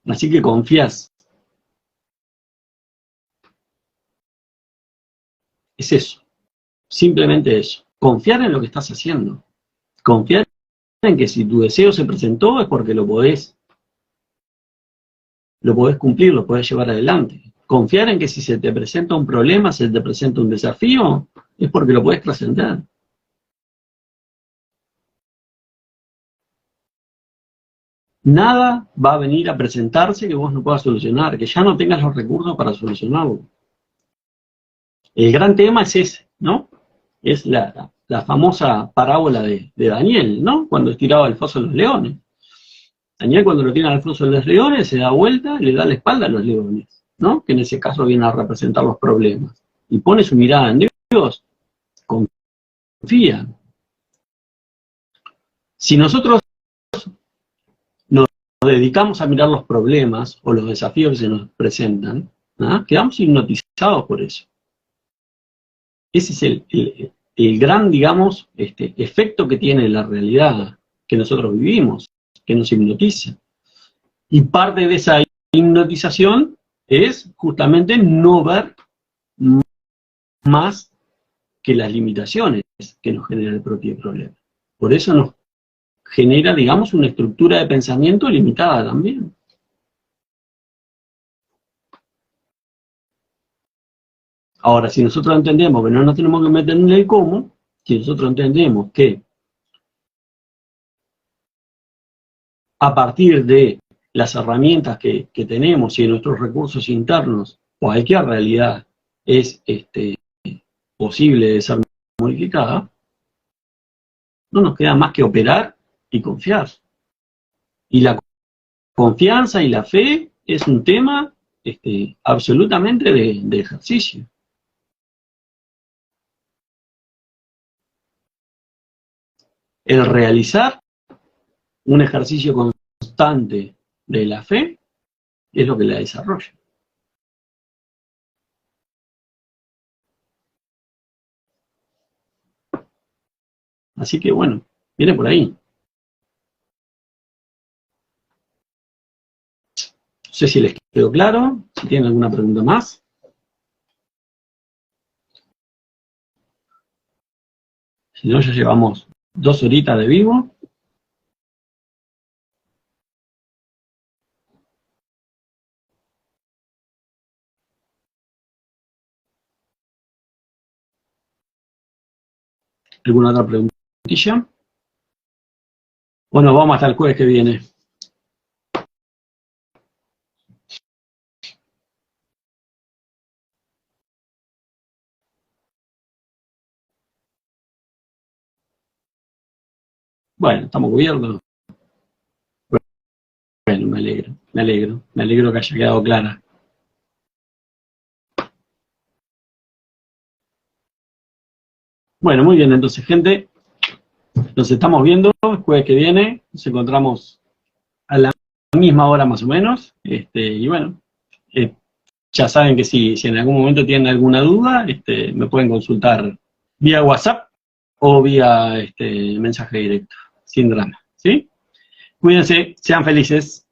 Así que confías. Es eso, simplemente eso. Confiar en lo que estás haciendo. Confiar en que si tu deseo se presentó es porque lo podés cumplir, lo podés llevar adelante. Confiar en que si se te presenta un problema, se te presenta un desafío, es porque lo podés trascender. Nada va a venir a presentarse que vos no puedas solucionar, que ya no tengas los recursos para solucionarlo. El gran tema es ese, ¿no? Es la famosa parábola de Daniel, ¿no? Cuando estiraba el foso de los leones. Daniel, cuando lo tiene al foso de los leones, se da vuelta y le da la espalda a los leones, ¿no? Que en ese caso viene a representar los problemas. Y pone su mirada en Dios, confía. Si nosotros nos dedicamos a mirar los problemas o los desafíos que se nos presentan, ¿ah? Quedamos hipnotizados por eso. Ese es el gran, digamos, efecto que tiene la realidad que nosotros vivimos, que nos hipnotiza. Y parte de esa hipnotización es justamente no ver más que las limitaciones que nos genera el propio problema. Por eso nos genera, digamos, una estructura de pensamiento limitada también. Ahora, si nosotros entendemos que no nos tenemos que meter en el cómo, si nosotros entendemos que a partir de las herramientas que tenemos y nuestros recursos internos, cualquier realidad es posible de ser modificada, no nos queda más que operar y confiar. Y la confianza y la fe es un tema absolutamente de ejercicio. El realizar un ejercicio constante de la fe es lo que la desarrolla. Así que bueno, viene por ahí. No sé si les quedó claro, si tienen alguna pregunta más. Si no, ya llevamos 2 horitas de vivo. ¿Alguna otra preguntilla? Bueno, vamos hasta el jueves que viene. Bueno, estamos cubiertos. Bueno, me alegro que haya quedado clara. Bueno, muy bien, entonces, gente, nos estamos viendo el jueves que viene, nos encontramos a la misma hora más o menos, y bueno, ya saben que si en algún momento tienen alguna duda, me pueden consultar vía WhatsApp o vía mensaje directo, sin drama, ¿sí? Cuídense, sean felices.